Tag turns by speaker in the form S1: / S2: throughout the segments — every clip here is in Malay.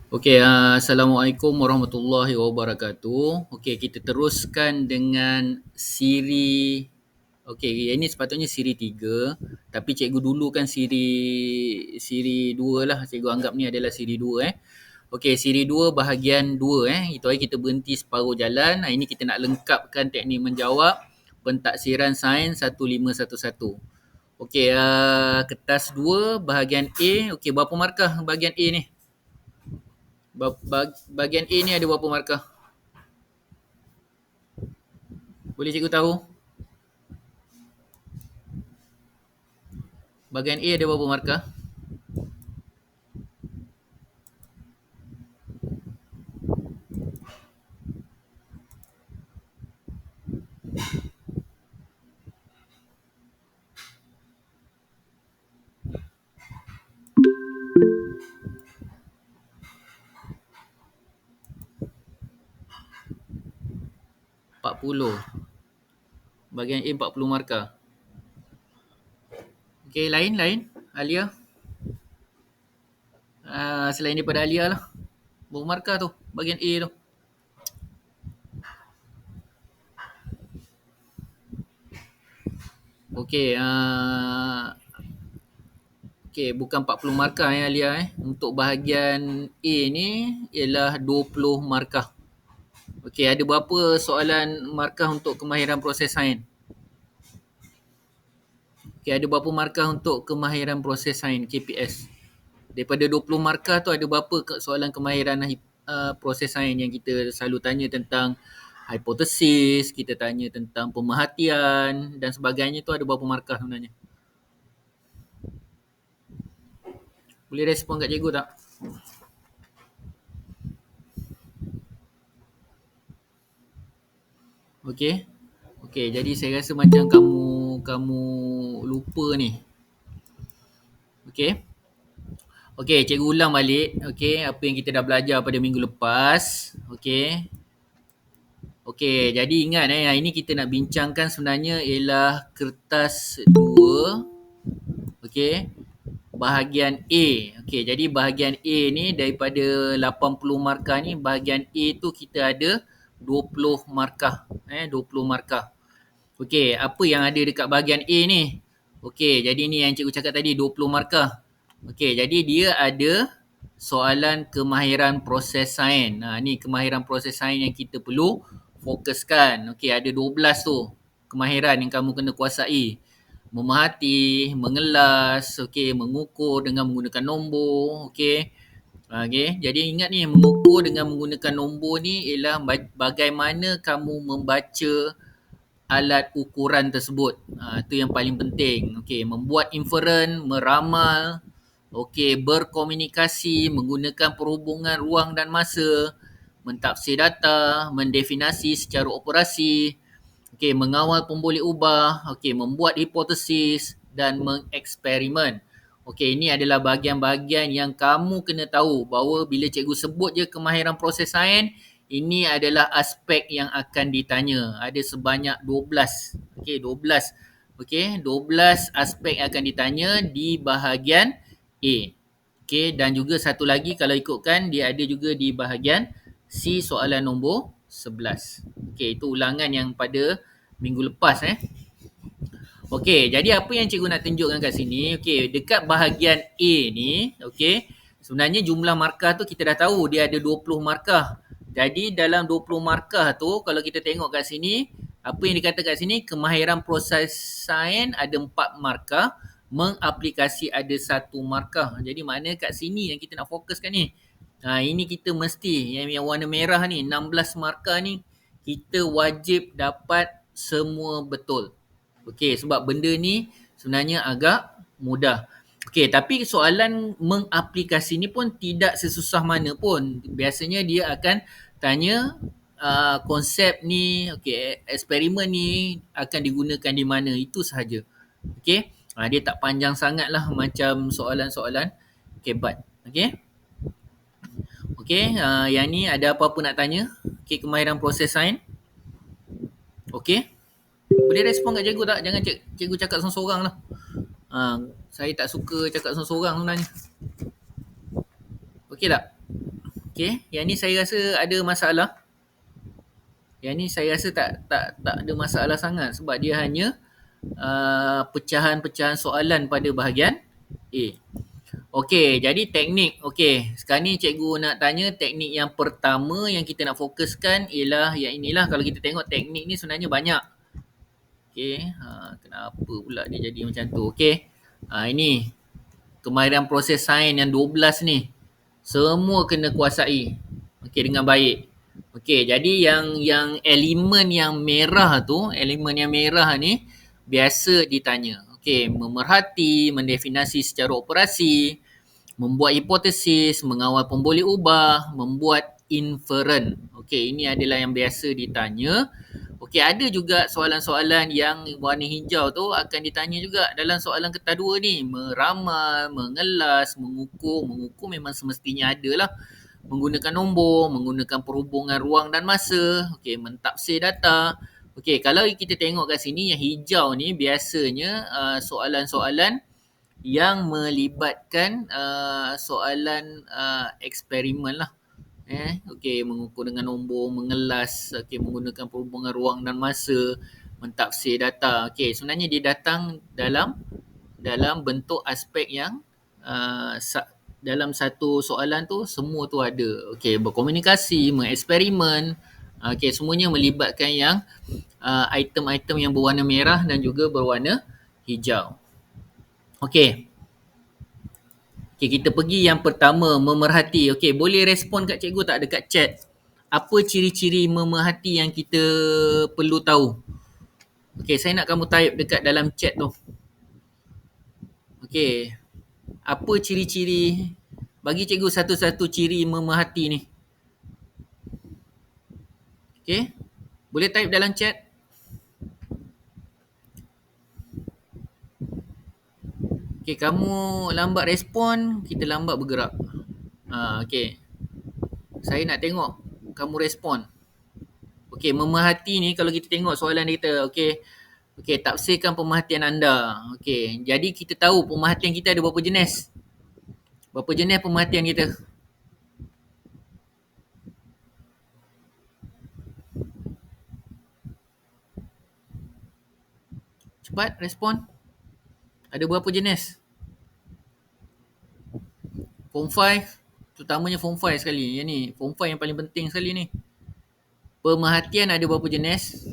S1: Okey, Assalamualaikum warahmatullahi wabarakatuh. Okey, kita teruskan dengan siri. Okey, ini sepatutnya siri 3, tapi cikgu dulu kan siri 2 lah. Cikgu anggap ni adalah siri 2 eh. Okey, siri 2 bahagian 2 eh. Itu hari kita berhenti separuh jalan. Hari ni kita nak lengkapkan teknik menjawab pentaksiran sains 1511. Okey, kertas 2 bahagian A. Okey, berapa markah bahagian A ni? Bahagian A ni ada berapa markah? Boleh cikgu tahu? Bahagian A ada berapa markah? - 40. Bahagian A 40 markah. Okey, lain. Alia. Selain daripada Alia lah. Berapa markah tu? Bahagian A tu. Okey, okey, bukan 40 markah Alia Untuk bahagian A ni ialah 20 markah. Okey, ada berapa soalan markah untuk kemahiran proses sains? Okey, ada berapa markah untuk kemahiran proses sains KPS? Daripada 20 markah tu ada berapa soalan kemahiran proses sains yang kita selalu tanya tentang hipotesis, kita tanya tentang pemerhatian dan sebagainya tu ada berapa markah sebenarnya? Boleh respon kat cikgu tak? Okey. Okey, jadi saya rasa macam kamu lupa ni. Okey. Okey, cikgu ulang balik. Okey, apa yang kita dah belajar pada minggu lepas. Okey. Okey, jadi ingat hari ni kita nak bincangkan sebenarnya ialah kertas 2. Okey. Bahagian A. Okey, jadi bahagian A ni daripada 80 markah ni, bahagian A tu kita ada 20 markah. 20 markah. Okey, apa yang ada dekat bahagian A ni? Okey, jadi ni yang cikgu cakap tadi 20 markah. Okey, jadi dia ada soalan kemahiran proses sains. Ni kemahiran proses sains yang kita perlu fokuskan. Okey, ada 12 tu kemahiran yang kamu kena kuasai. Memerhati, mengelas, okey, mengukur dengan menggunakan nombor, okey. Okey, jadi ingat ni mengukur dengan menggunakan nombor ni ialah bagaimana kamu membaca alat ukuran tersebut. Itu yang paling penting. Okey, membuat inferen, meramal, okey, berkomunikasi, menggunakan perhubungan ruang dan masa, mentafsir data, mendefinasi secara operasi, okey, mengawal pemboleh ubah, okey, membuat hipotesis dan mengeksperimen. Okey, ini adalah bahagian-bahagian yang kamu kena tahu bahawa bila cikgu sebut je kemahiran proses sains, ini adalah aspek yang akan ditanya. Ada sebanyak 12. Okey, 12. Okey, 12 aspek yang akan ditanya di bahagian A. Okey, dan juga satu lagi kalau ikutkan dia ada juga di bahagian C soalan nombor 11. Okey, itu ulangan yang pada minggu lepas Okey, jadi apa yang cikgu nak tunjukkan kat sini, okey, dekat bahagian A ni, okey, sebenarnya jumlah markah tu kita dah tahu dia ada 20 markah. Jadi dalam 20 markah tu kalau kita tengok kat sini, apa yang dikata kat sini, kemahiran proses sains ada 4 markah, mengaplikasi ada 1 markah. Jadi maknanya kat sini yang kita nak fokuskan ni. Ini kita mesti yang warna merah ni 16 markah ni kita wajib dapat semua betul. Okey, sebab benda ni sebenarnya agak mudah. Okey, tapi soalan mengaplikasi ni pun tidak sesusah mana pun. Biasanya dia akan tanya konsep ni, okey, eksperimen ni akan digunakan di mana. Itu sahaja. Okey, dia tak panjang sangat lah macam soalan-soalan kebat. Okey. Okey, yang ni ada apa-apa nak tanya? Okey, kemahiran proses sains. Okey. Boleh respon kat cikgu tak? Jangan cikgu cakap seorang-seorang lah. Saya tak suka cakap seorang-seorang sebenarnya. Okey tak? Okey, yang ni saya rasa ada masalah. Yang ni saya rasa tak ada masalah sangat sebab dia hanya pecahan-pecahan soalan pada bahagian A. Okey, jadi teknik. Okey, sekarang ni cikgu nak tanya teknik yang pertama yang kita nak fokuskan ialah yang inilah. Kalau kita tengok teknik ni sebenarnya banyak. Okey, kenapa pula dia jadi macam tu? Okey, ini kemahiran proses sains yang 12 ni. Semua kena kuasai. Okey, dengan baik. Okey, jadi yang elemen yang merah tu, elemen yang merah ni biasa ditanya. Okey, memerhati, mendefinisi secara operasi, membuat hipotesis, mengawal pemboleh ubah, membuat inferen. Okey, ini adalah yang biasa ditanya. Okey, ada juga soalan-soalan yang warna hijau tu akan ditanya juga dalam soalan kertas 2 ni. Meramal, mengelas, mengukur. Mengukur memang semestinya ada lah. Menggunakan nombor, menggunakan perhubungan ruang dan masa. Okey, mentafsir data. Okey, kalau kita tengok kat sini yang hijau ni biasanya soalan-soalan yang melibatkan soalan eksperimen lah. Okey, mengukur dengan nombor, mengelas, okey, menggunakan perhubungan ruang dan masa, mentafsir data. Okey, sebenarnya dia datang dalam bentuk aspek yang dalam satu soalan tu semua tu ada. Okey, berkomunikasi, mengeksperimen. Okey, semuanya melibatkan yang item-item yang berwarna merah dan juga berwarna hijau. Okey. Okey, kita pergi yang pertama, memerhati. Okey, boleh respon kat cikgu tak dekat chat? Apa ciri-ciri memerhati yang kita perlu tahu? Okey, saya nak kamu type dekat dalam chat tu. Okey, apa ciri-ciri? Bagi cikgu satu-satu ciri memerhati ni. Okey, boleh type dalam chat? Okey, kamu lambat respon, kita lambat bergerak. Okey, saya nak tengok kamu respon. Okey, memerhati ni kalau kita tengok soalan dia kata, okey, tafsirkan pemerhatian anda. Okey, jadi kita tahu pemerhatian kita ada berapa jenis. Berapa jenis pemerhatian kita? Cepat respon. Ada berapa jenis? Form 5, terutamanya Form 5 sekali. Yang ni, Form 5 yang paling penting sekali ni. Pemerhatian ada berapa jenis?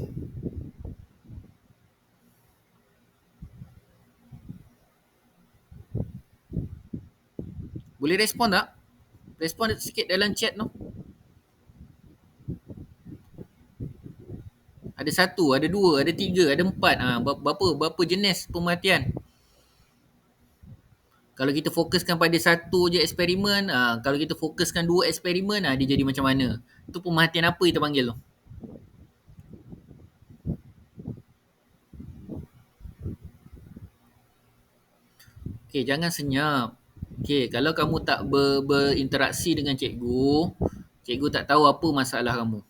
S1: Boleh respon tak? Respon sikit dalam chat tu. Ada 1, ada 2, ada 3, ada 4. Berapa jenis pemerhatian? Kalau kita fokuskan pada satu je eksperimen, kalau kita fokuskan 2 eksperimen, dia jadi macam mana? Itu pemerhatian apa kita panggil tu? Okey, jangan senyap. Okey, kalau kamu tak berinteraksi dengan cikgu, cikgu tak tahu apa masalah kamu.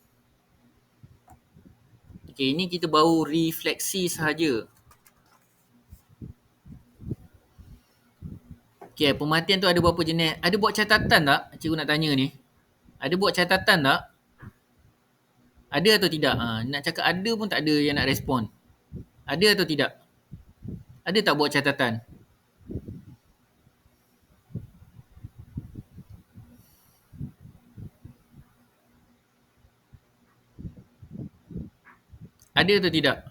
S1: Okey, ini kita baru refleksi sahaja. Okey, pemerhatian tu ada berapa jenis? Ada buat catatan tak? Cikgu nak tanya ni. Ada buat catatan tak? Ada atau tidak? Nak cakap ada pun tak ada yang nak respon. Ada atau tidak? Ada tak buat catatan? Ada atau tidak?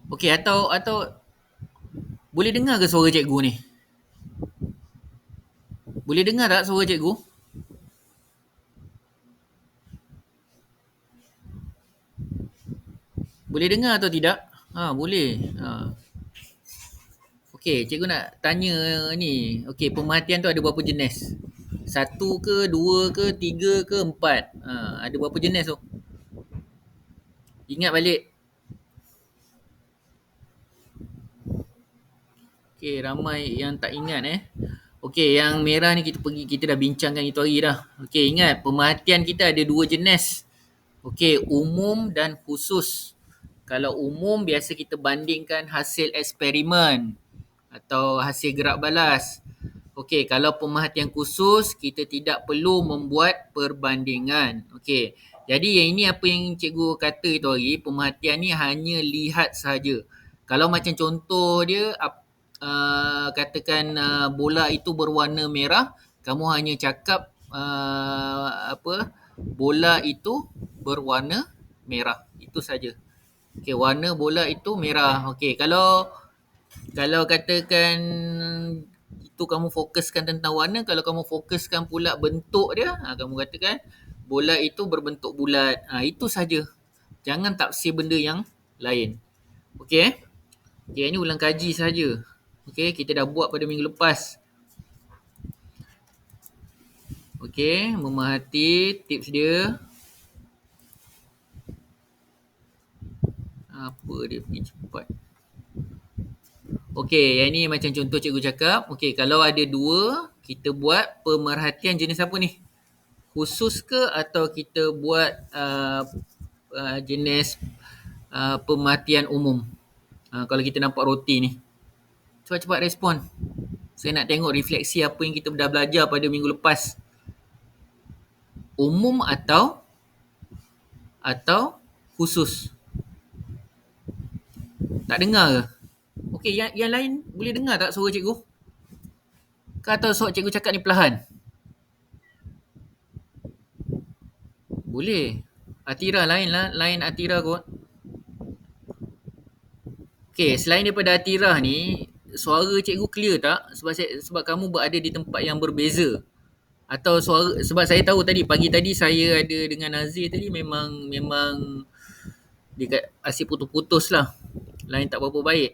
S1: Okey, atau boleh dengar ke suara cikgu ni? Boleh dengar tak suara cikgu? Boleh dengar atau tidak? Boleh. Okey, cikgu nak tanya ni. Okey, pemerhatian tu ada berapa jenis? 1 ke, 2 ke, 3 ke, 4? Ada berapa jenis tu? Ingat balik. Okey, ramai yang tak ingat Okey, yang merah ni kita dah bincangkan itu hari dah. Okey, ingat pemerhatian kita ada 2 jenis. Okey, umum dan khusus. Kalau umum biasa kita bandingkan hasil eksperimen. atau hasil gerak balas. Okey, kalau pemerhatian khusus, kita tidak perlu membuat perbandingan. Okey, jadi yang ini apa yang cikgu kata itu hari, pemerhatian ni hanya lihat saja. Kalau macam contoh dia, katakan bola itu berwarna merah, kamu hanya cakap bola itu berwarna merah. Itu saja. Okey, warna bola itu merah. Okey, kalau katakan itu kamu fokuskan tentang warna, kalau kamu fokuskan pula bentuk dia, kamu katakan bola itu berbentuk bulat. Itu saja. Jangan taksir benda yang lain. Okey eh? Okey, ini ulang kaji saja. Okey, kita dah buat pada minggu lepas. Okey, memerhati tips dia. Apa dia pergi cepat. Okey, yang ni macam contoh cikgu cakap. Okey, kalau ada dua, kita buat pemerhatian jenis apa ni? Khusus ke atau kita buat jenis pemerhatian umum? Kalau kita nampak roti ni. Cepat-cepat respon. Saya nak tengok refleksi apa yang kita dah belajar pada minggu lepas. Umum atau khusus? Tak dengar ke? Okey, yang lain boleh dengar tak suara cikgu? Ke atau suara cikgu cakap ni perlahan? Boleh. Atira lain lah. Lain Atira kot. Okey, selain daripada Atira ni, suara cikgu clear tak? Sebab kamu berada di tempat yang berbeza. Atau suara, sebab saya tahu tadi, pagi tadi saya ada dengan Nazir tadi memang dia asyik putus-putus lah. Line tak berapa baik.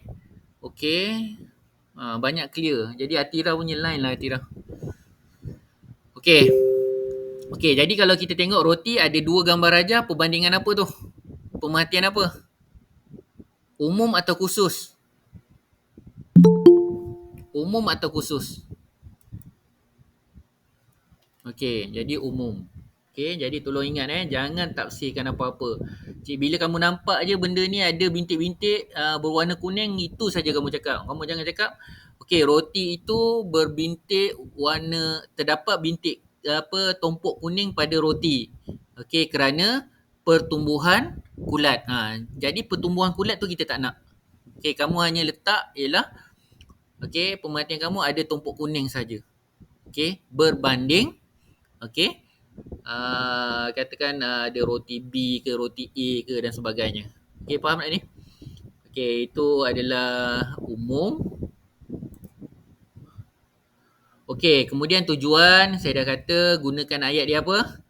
S1: Okey. Banyak clear. Jadi Atira punya line lah Atira. Okey. Okey, jadi kalau kita tengok roti ada dua gambar aja, perbandingan apa tu? Pemerhatian apa? Umum atau khusus? Umum atau khusus? Okey, jadi umum. Okey, jadi tolong ingat jangan tafsirkan apa-apa. Bila kamu nampak je benda ni ada bintik-bintik berwarna kuning, itu saja kamu cakap. Kamu jangan cakap, okey, roti itu berbintik warna, terdapat bintik tompok kuning pada roti. Okey, kerana pertumbuhan kulat. Jadi pertumbuhan kulat tu kita tak nak. Okey, kamu hanya letak ialah pemerhatian kamu ada tompok kuning saja. Okey, berbanding katakan ada roti B ke roti A ke dan sebagainya. Okey, faham tak ni? Okey, itu adalah umum. Okey, kemudian tujuan saya dah kata gunakan ayat dia apa?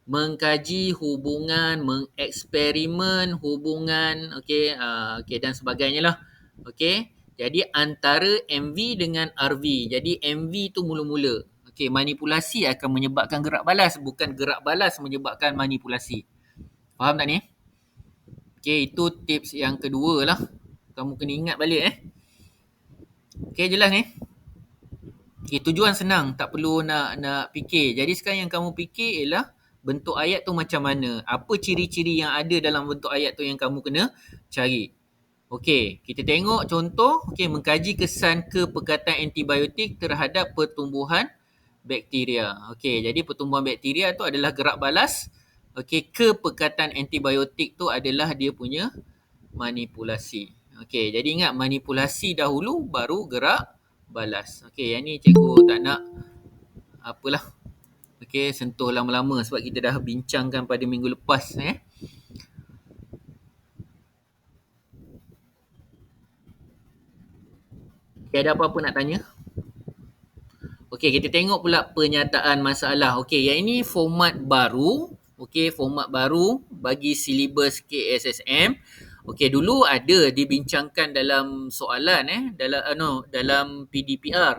S1: Mengkaji hubungan, mengeksperimen hubungan, dan sebagainya lah. Okey, jadi antara MV dengan RV. Jadi MV tu mula-mula. Okey, manipulasi akan menyebabkan gerak balas, bukan gerak balas menyebabkan manipulasi. Faham tak ni? Okey, itu tips yang kedua lah. Kamu kena ingat balik Okey, jelas ni? Okey, tujuan senang, tak perlu nak fikir. Jadi sekarang yang kamu fikir ialah bentuk ayat tu macam mana? Apa ciri-ciri yang ada dalam bentuk ayat tu yang kamu kena cari? Okey, kita tengok contoh. Okey, mengkaji kesan kepekatan antibiotik terhadap pertumbuhan bakteria. Okey, jadi pertumbuhan bakteria tu adalah gerak balas. Okey, kepekatan antibiotik tu adalah dia punya manipulasi. Okey, jadi ingat manipulasi dahulu baru gerak balas. Okey, yang ni cikgu tak nak apalah. Okey, sentuh lama-lama sebab kita dah bincangkan pada minggu lepas Okay, ada apa-apa nak tanya? Okey, kita tengok pula penyataan masalah. Okey, yang ini format baru. Okey, format baru bagi silibus KSSM. Okey, dulu ada dibincangkan dalam soalan dalam PDPR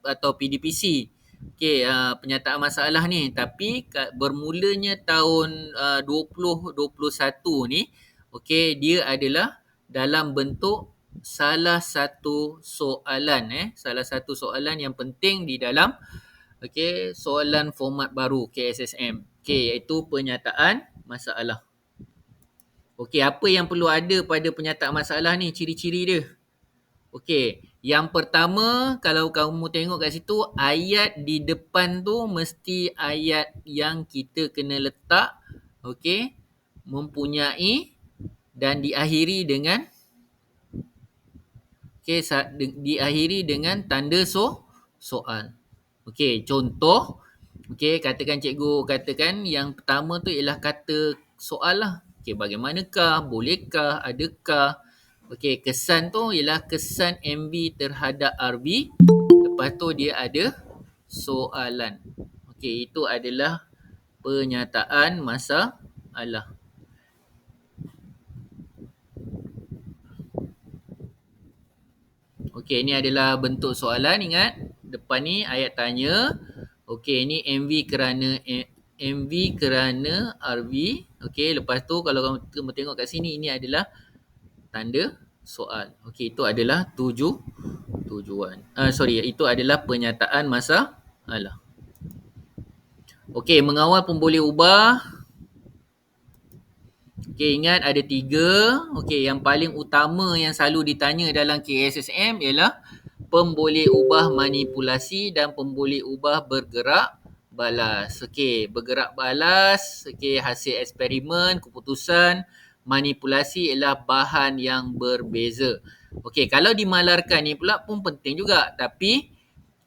S1: atau PDPC. Okey, penyataan masalah ni, tapi bermulanya tahun 2021 ni, okey, dia adalah dalam bentuk salah satu soalan salah satu soalan yang penting di dalam soalan format baru KSSM. Okey, iaitu penyataan masalah. Okey, apa yang perlu ada pada penyataan masalah ni, ciri-ciri dia? Okey, Yang pertama, kalau kamu tengok kat situ, ayat di depan tu mesti ayat yang kita kena letak, okey, mempunyai dan diakhiri dengan diakhiri dengan tanda soal. Okey, contoh, okey, katakan cikgu katakan yang pertama tu ialah kata soal lah. Okey, bagaimanakah, bolehkah, adakah. Okey, kesan tu ialah kesan MV terhadap RV. Lepas tu dia ada soalan. Okey, itu adalah pernyataan masalah. Okey, ini adalah bentuk soalan, ingat. Depan ni ayat tanya. Okey, ini MV kerana RV. Okey, lepas tu kalau kamu tengok kat sini, ini adalah tanda soal. Okey, itu adalah tujuan. Itu adalah pernyataan masalah. Okey, mengawal pun boleh ubah. Okey, ingat ada 3. Okey, yang paling utama yang selalu ditanya dalam KSSM ialah pemboleh ubah manipulasi dan pemboleh ubah bergerak balas. Okey, bergerak balas, okey, hasil eksperimen, keputusan, manipulasi ialah bahan yang berbeza. Okey, kalau dimalarkan ni pula pun penting juga, tapi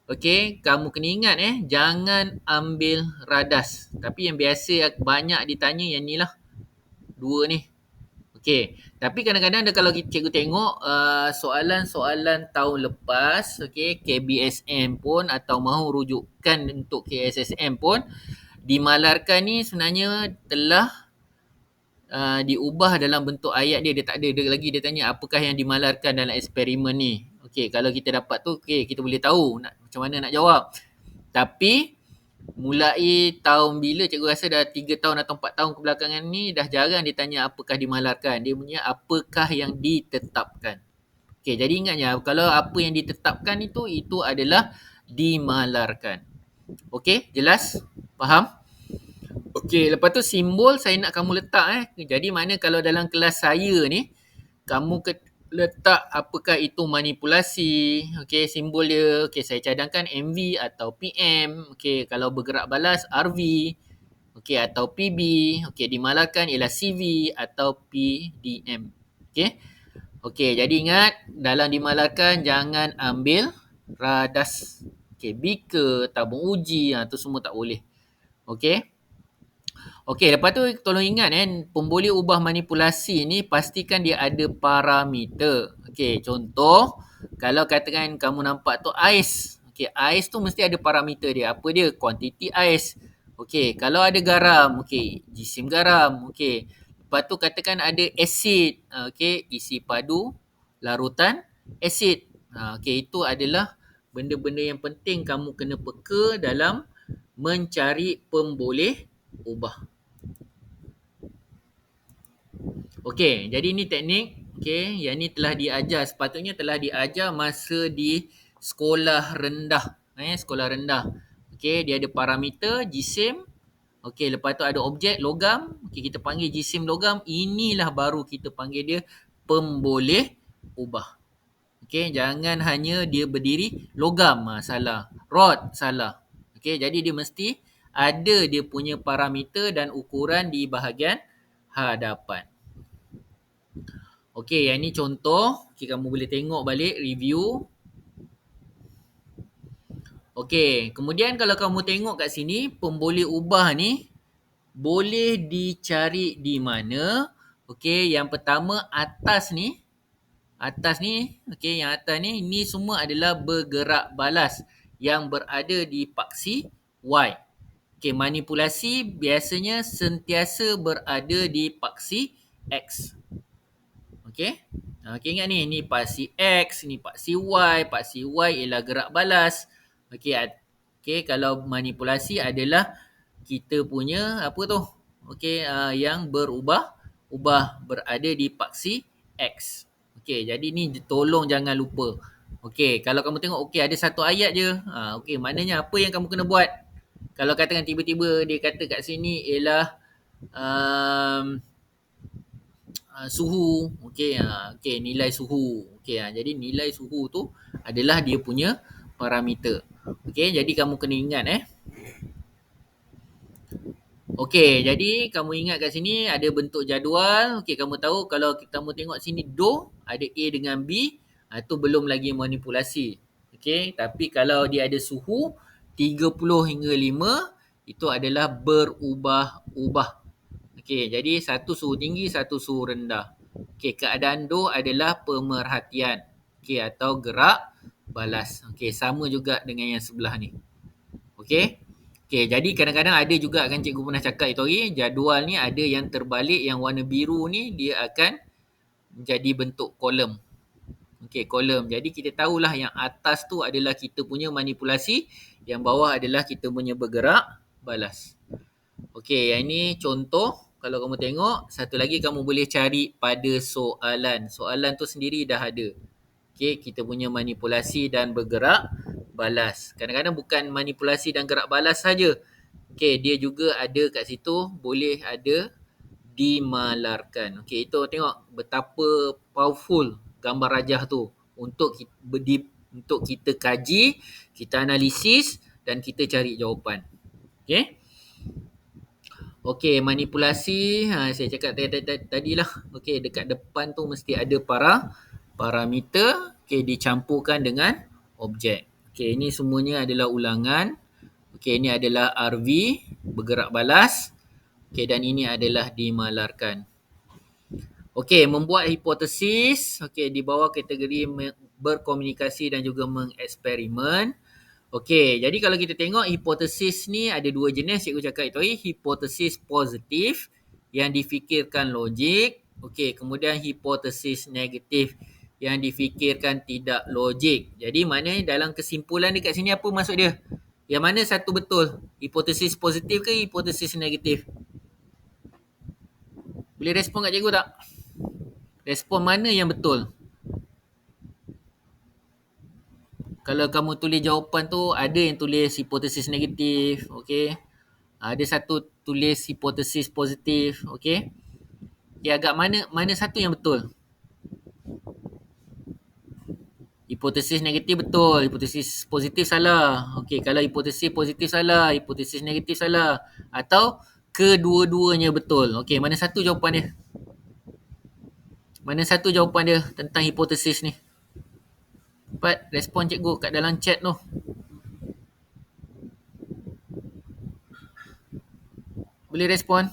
S1: okey, kamu kena ingat jangan ambil radas. Tapi yang biasa banyak ditanya yang ni lah. 2 ni. Okey, tapi kadang-kadang kalau cikgu tengok soalan-soalan tahun lepas, okey, KBSM pun atau mahu rujukan untuk KSSM pun dimalarkan ni sebenarnya telah diubah dalam bentuk ayat dia. Dia tak ada lagi dia tanya apakah yang dimalarkan dalam eksperimen ni. Okey, kalau kita dapat tu, okey, kita boleh tahu macam mana nak jawab. Tapi mulai tahun bila cikgu rasa dah 3 tahun atau 4 tahun kebelakangan ni dah jarang dia tanya apakah dimalarkan. Dia punya apakah yang ditetapkan. Okey, jadi ingatnya kalau apa yang ditetapkan itu adalah dimalarkan. Okey, jelas? Faham? Okey, lepas tu simbol saya nak kamu letak Jadi mana kalau dalam kelas saya ni kamu letak apakah itu manipulasi. Okey, simbol dia. Okey, saya cadangkan MV atau PM. Okey, kalau bergerak balas RV. Okey, atau PB. Okey, dimalarkan ialah CV atau PDM. Okey. Okey, jadi ingat dalam dimalarkan jangan ambil radas. Okey, beaker, tabung uji, tu semua tak boleh. Okey. Okey, lepas tu tolong ingat pemboleh ubah manipulasi ni pastikan dia ada parameter. Okey, contoh kalau katakan kamu nampak tu ais. Okey, ais tu mesti ada parameter dia. Apa dia? Kuantiti ais. Okey, kalau ada garam, okey, jisim garam. Okey. Lepas tu katakan ada asid. Okey, isi padu larutan asid. Okey, itu adalah benda-benda yang penting kamu kena peka dalam mencari pemboleh ubah. Okey, jadi ini teknik. Okey, yang ni telah diajar. Sepatutnya telah diajar masa di sekolah rendah. Sekolah rendah. Okey, dia ada parameter, jisim. Okey, lepas tu ada objek, logam. Okey, kita panggil jisim logam. Inilah baru kita panggil dia pemboleh ubah. Okey, jangan hanya dia berdiri logam. Salah. Rod, salah. Okey, jadi dia mesti ada dia punya parameter dan ukuran di bahagian hadapan. Okey, yang ni contoh. Okey, kamu boleh tengok balik review. Okey, kemudian kalau kamu tengok kat sini, pemboleh ubah ni boleh dicari di mana? Okey, yang pertama atas ni. Okey, yang atas ni, ni semua adalah bergerak balas yang berada di paksi Y. Okey, manipulasi biasanya sentiasa berada di paksi X. Okey. Okey, ingat ni paksi X, ni paksi Y. Paksi Y ialah gerak balas. Okey, kalau manipulasi adalah kita punya apa tu? Okey, yang berubah berada di paksi X. Okey, jadi ni tolong jangan lupa. Okey, kalau kamu tengok ada satu ayat je. Okey, maknanya apa yang kamu kena buat? Kalau katakan tiba-tiba dia kata kat sini ialah suhu. Okey, okey, nilai suhu. Okey, jadi nilai suhu tu adalah dia punya parameter. Okey, jadi kamu kena ingat Okey, jadi kamu ingat kat sini ada bentuk jadual. Okey, kamu tahu kalau kamu tengok sini do ada A dengan B, tu belum lagi manipulasi. Okey, tapi kalau dia ada suhu 30 hingga 5, itu adalah berubah-ubah. Okey, jadi satu suhu tinggi, satu suhu rendah. Okey, keadaan do adalah pemerhatian. Okey, atau gerak balas. Okey, sama juga dengan yang sebelah ni. Okey. Okey, jadi kadang-kadang ada juga kan cikgu pernah cakap itu hari, jadual ni ada yang terbalik, yang warna biru ni dia akan jadi bentuk kolom. Okey, kolom. Jadi kita tahulah yang atas tu adalah kita punya manipulasi, yang bawah adalah kita punya bergerak balas. Okey, yang ini contoh. Kalau kamu tengok, satu lagi kamu boleh cari pada soalan. Soalan tu sendiri dah ada. Okey, kita punya manipulasi dan bergerak balas. Kadang-kadang bukan manipulasi dan gerak balas saja. Okey, dia juga ada kat situ, boleh ada dimalarkan. Okey, itu tengok betapa powerful gambar rajah tu untuk untuk kita kaji, kita analisis dan kita cari jawapan. Okey. Okey, manipulasi, saya cakap tadi lah. Okey, dekat depan tu mesti ada parameter. Okey, dicampurkan dengan objek. Okey, ini semuanya adalah ulangan. Okey, ini adalah RV, bergerak balas. Okey, dan ini adalah dimalarkan. Okey, membuat hipotesis. Okey, di bawah kategori berkomunikasi dan juga mengeksperimen. Okey, jadi kalau kita tengok hipotesis ni ada dua jenis, cikgu cakap itu hari. Hipotesis positif yang difikirkan logik. Okey, kemudian hipotesis negatif yang difikirkan tidak logik. Jadi maknanya dalam kesimpulan dekat sini apa maksud dia? Yang mana satu betul? Hipotesis positif ke hipotesis negatif? Boleh respon kat cikgu tak? Respon mana yang betul? Kalau kamu tulis jawapan tu, ada yang tulis hipotesis negatif, okey. Ada satu tulis hipotesis positif, okey. Okay, agak mana satu yang betul? Hipotesis negatif betul, hipotesis positif salah. Okey, kalau hipotesis positif salah, hipotesis negatif salah, atau kedua-duanya betul. Okey, mana satu jawapan dia? Mana satu jawapan dia tentang hipotesis ni? Cepat respon cikgu kat dalam chat tu. Boleh respon?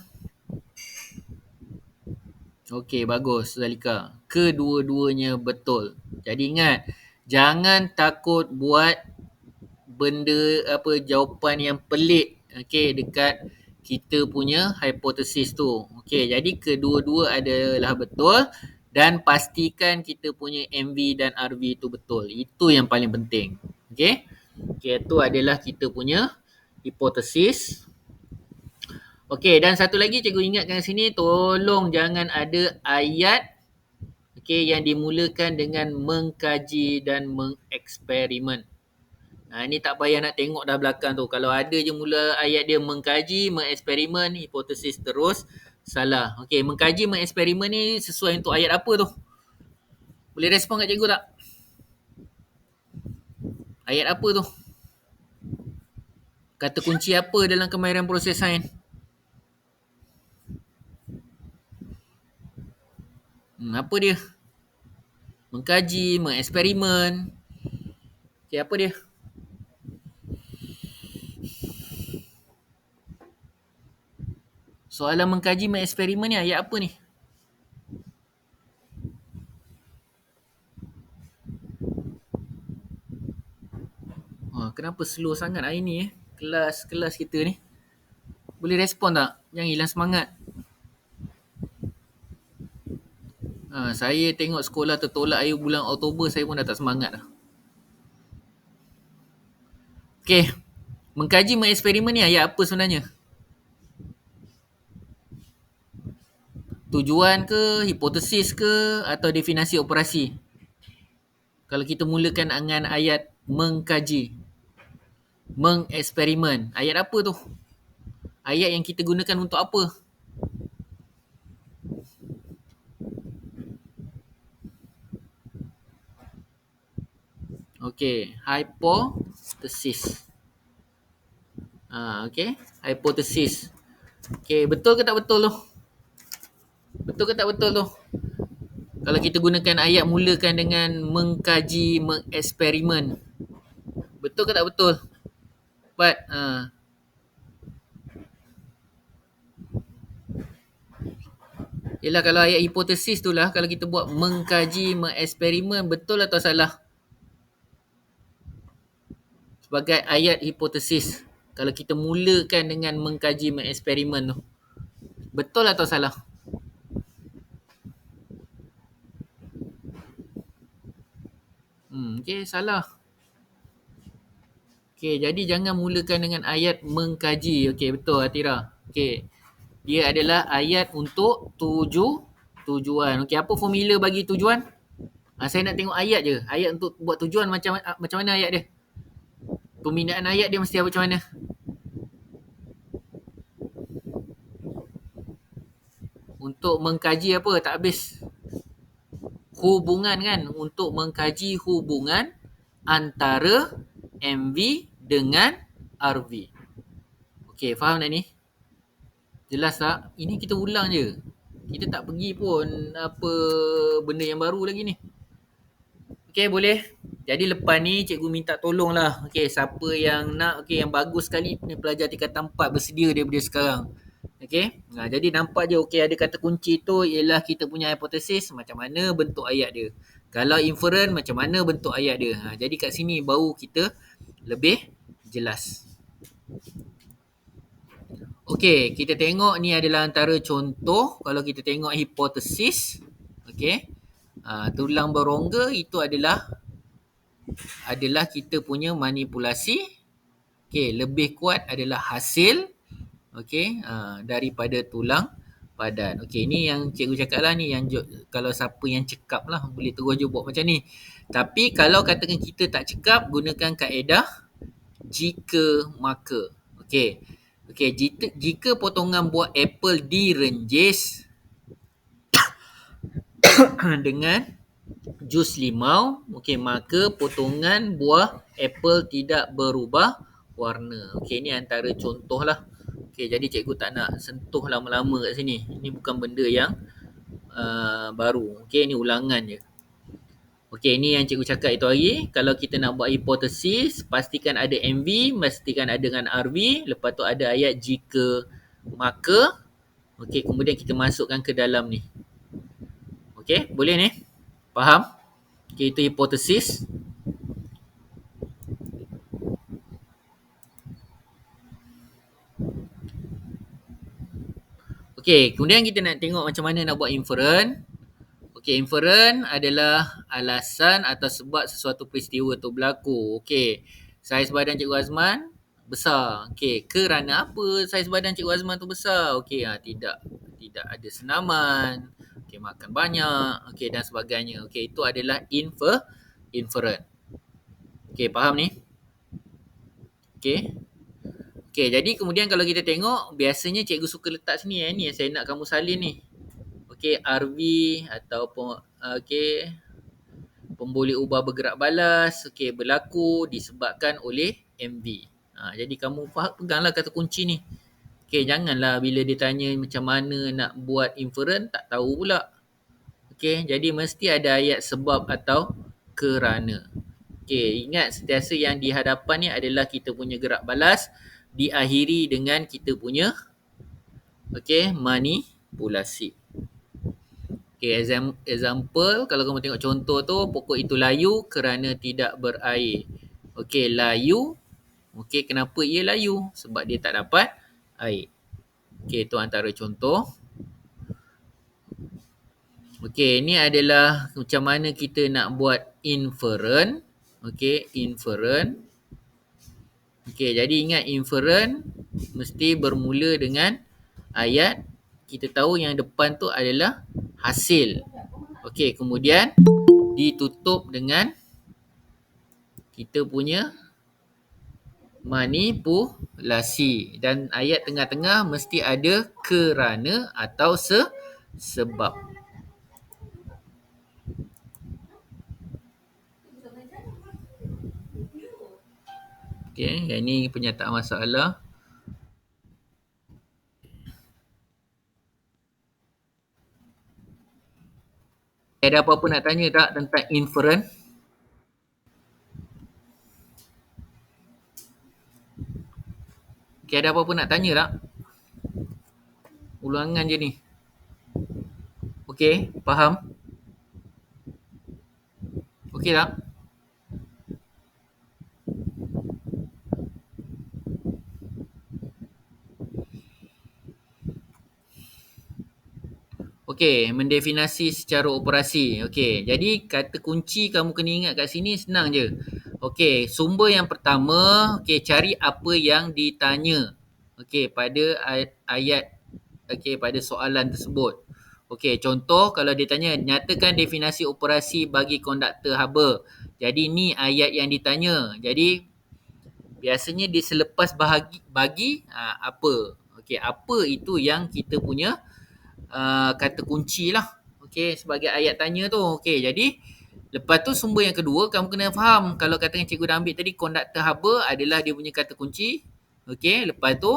S1: Okey, bagus Zalika. Kedua-duanya betul. Jadi ingat, jangan takut buat jawapan yang pelik dekat kita punya hipotesis tu. Okey, jadi kedua-dua adalah betul dan pastikan kita punya MV dan RV tu betul. Itu yang paling penting. Okey. Okey, itu adalah kita punya hipotesis. Okey, dan satu lagi cikgu ingatkan sini, tolong jangan ada ayat yang dimulakan dengan mengkaji dan mengeksperimen. Ini tak payah nak tengok dah belakang tu. Kalau ada je mula ayat dia mengkaji, mengeksperimen, hipotesis terus salah. Okey, mengkaji, mengeksperimen ni sesuai untuk ayat apa tu? Boleh respon kat cikgu tak? Ayat apa tu? Kata kunci apa dalam kemahiran proses sains? Apa dia? Mengkaji, mengeksperimen. Okey, apa dia? Soalan mengkaji, mengeksperimen ni ayat apa ni? Kenapa slow sangat hari ni kelas kita ni? Boleh respon tak? Jangan hilang semangat. Saya tengok sekolah tertolak akhir bulan Oktober, saya pun dah tak semangat dah. Okey, mengkaji, mengeksperimen ni ayat apa sebenarnya? Tujuan ke, hipotesis ke, atau definisi operasi? Kalau kita mulakan dengan ayat mengkaji, mengeksperimen, ayat apa tu? Ayat yang kita gunakan untuk apa? Okey, hipotesis. Okey, hipotesis. Okey, betul ke tak betul tu? Betul ke tak betul tu? Kalau kita gunakan ayat mulakan dengan mengkaji, mengeksperimen. Betul ke tak betul? But, yelah kalau ayat hipotesis tu lah, kalau kita buat mengkaji, mengeksperimen, betul atau salah? Sebagai ayat hipotesis. Kalau kita mulakan dengan mengkaji, mengeksperimen tu. Betul atau salah? Okay, salah. Okay, jadi jangan mulakan dengan ayat mengkaji. Okay, betul Atira. Okay, dia adalah ayat untuk tujuan. Okay, apa formula bagi tujuan? Saya nak tengok ayat je. Ayat untuk buat tujuan macam mana ayat dia? Pembinaan ayat dia mesti apa macam mana? Untuk mengkaji apa? Tak habis. Hubungan kan? Untuk mengkaji hubungan antara MV dengan RV. Okey, faham tak ni? Jelas tak? Ini kita ulang je. Kita tak pergi pun apa benda yang baru lagi ni. Okey, boleh. Jadi lepas ni cikgu minta tolong lah. Okey, siapa yang nak, okey, yang bagus sekali ni pelajar tingkatan 4 bersedia daripada sekarang. Okey. Jadi nampak je okey ada kata kunci tu ialah kita punya hipotesis macam mana bentuk ayat dia. Kalau inferen macam mana bentuk ayat dia. Jadi kat sini baru kita lebih jelas. Okey, kita tengok ni adalah antara contoh kalau kita tengok hipotesis. Okey. Tulang berongga itu adalah kita punya manipulasi. Okey, lebih kuat adalah hasil daripada tulang padan. Okey, ni yang cikgu cakap lah ni yang kalau siapa yang cekap lah boleh terus je buat macam ni. Tapi kalau katakan kita tak cekap, gunakan kaedah jika maka. Okey. Okey, jika potongan buah apple direnjis dengan jus limau, okey, maka potongan buah apple tidak berubah warna. Okey, ni antara contoh lah. Okey, jadi cikgu tak nak sentuh lama-lama kat sini. Ini bukan benda yang baru. Okey, ni ulangan je. Okey, ni yang cikgu cakap itu hari. Kalau kita nak buat hipotesis, pastikan ada MV, pastikan ada dengan RV. Lepas tu ada ayat jika, maka. Okey, kemudian kita masukkan ke dalam ni. Okey, boleh ni? Faham? Okey, itu hipotesis. Okey, kemudian kita nak tengok macam mana nak buat inferen. Okey, inferen adalah alasan atau sebab sesuatu peristiwa tu berlaku. Okey, saiz badan Cikgu Azman besar. Okey, kerana apa saiz badan Cikgu Azman tu besar? Okey, tidak ada senaman. Okey, makan banyak. Okey, dan sebagainya. Okey, itu adalah inferen. Okey, faham ni? Okey. Okey, jadi kemudian kalau kita tengok, biasanya cikgu suka letak sini ni yang saya nak kamu salin ni. Okey, RV ataupun pemboleh ubah bergerak balas, okey, berlaku disebabkan oleh MV. Jadi kamu peganglah kata kunci ni. Okey, janganlah bila dia tanya macam mana nak buat inferen tak tahu pula. Okey, jadi mesti ada ayat sebab atau kerana. Okey, ingat sentiasa yang di hadapan ni adalah kita punya gerak balas diakhiri dengan kita punya manipulasi. Okay, example, kalau kamu tengok contoh tu, pokok itu layu kerana tidak berair. Okay, layu. Okay, kenapa ia layu? Sebab dia tak dapat air. Okay, itu antara contoh. Okay, ini adalah macam mana kita nak buat inferen. Okay, inferen. Okay, jadi ingat inferen mesti bermula dengan ayat. Kita tahu yang depan tu adalah hasil. Okey, kemudian ditutup dengan kita punya manipulasi dan ayat tengah-tengah mesti ada kerana atau sebab. Okey, yang ni penyataan masalah. Ada apa-apa nak tanya tak tentang inference? Okey, ada apa-apa nak tanya tak? Ulangan je ni. Okey, faham? Okey tak? Okey, mendefinasi secara operasi. Okey, jadi kata kunci kamu kena ingat kat sini senang je. Okey, sumber yang pertama, okey, cari apa yang ditanya. Okey, pada ayat, okey, pada soalan tersebut. Okey, contoh kalau dia tanya, nyatakan definisi operasi bagi konduktor haba. Jadi ni ayat yang ditanya. Jadi biasanya dia selepas bagi apa. Okey, apa itu yang kita punya kata kunci lah. Okey, sebagai ayat tanya tu. Okey, jadi lepas tu sumber yang kedua kamu kena faham. Kalau katakan cikgu dah ambil tadi konduktor haba adalah dia punya kata kunci. Okey, lepas tu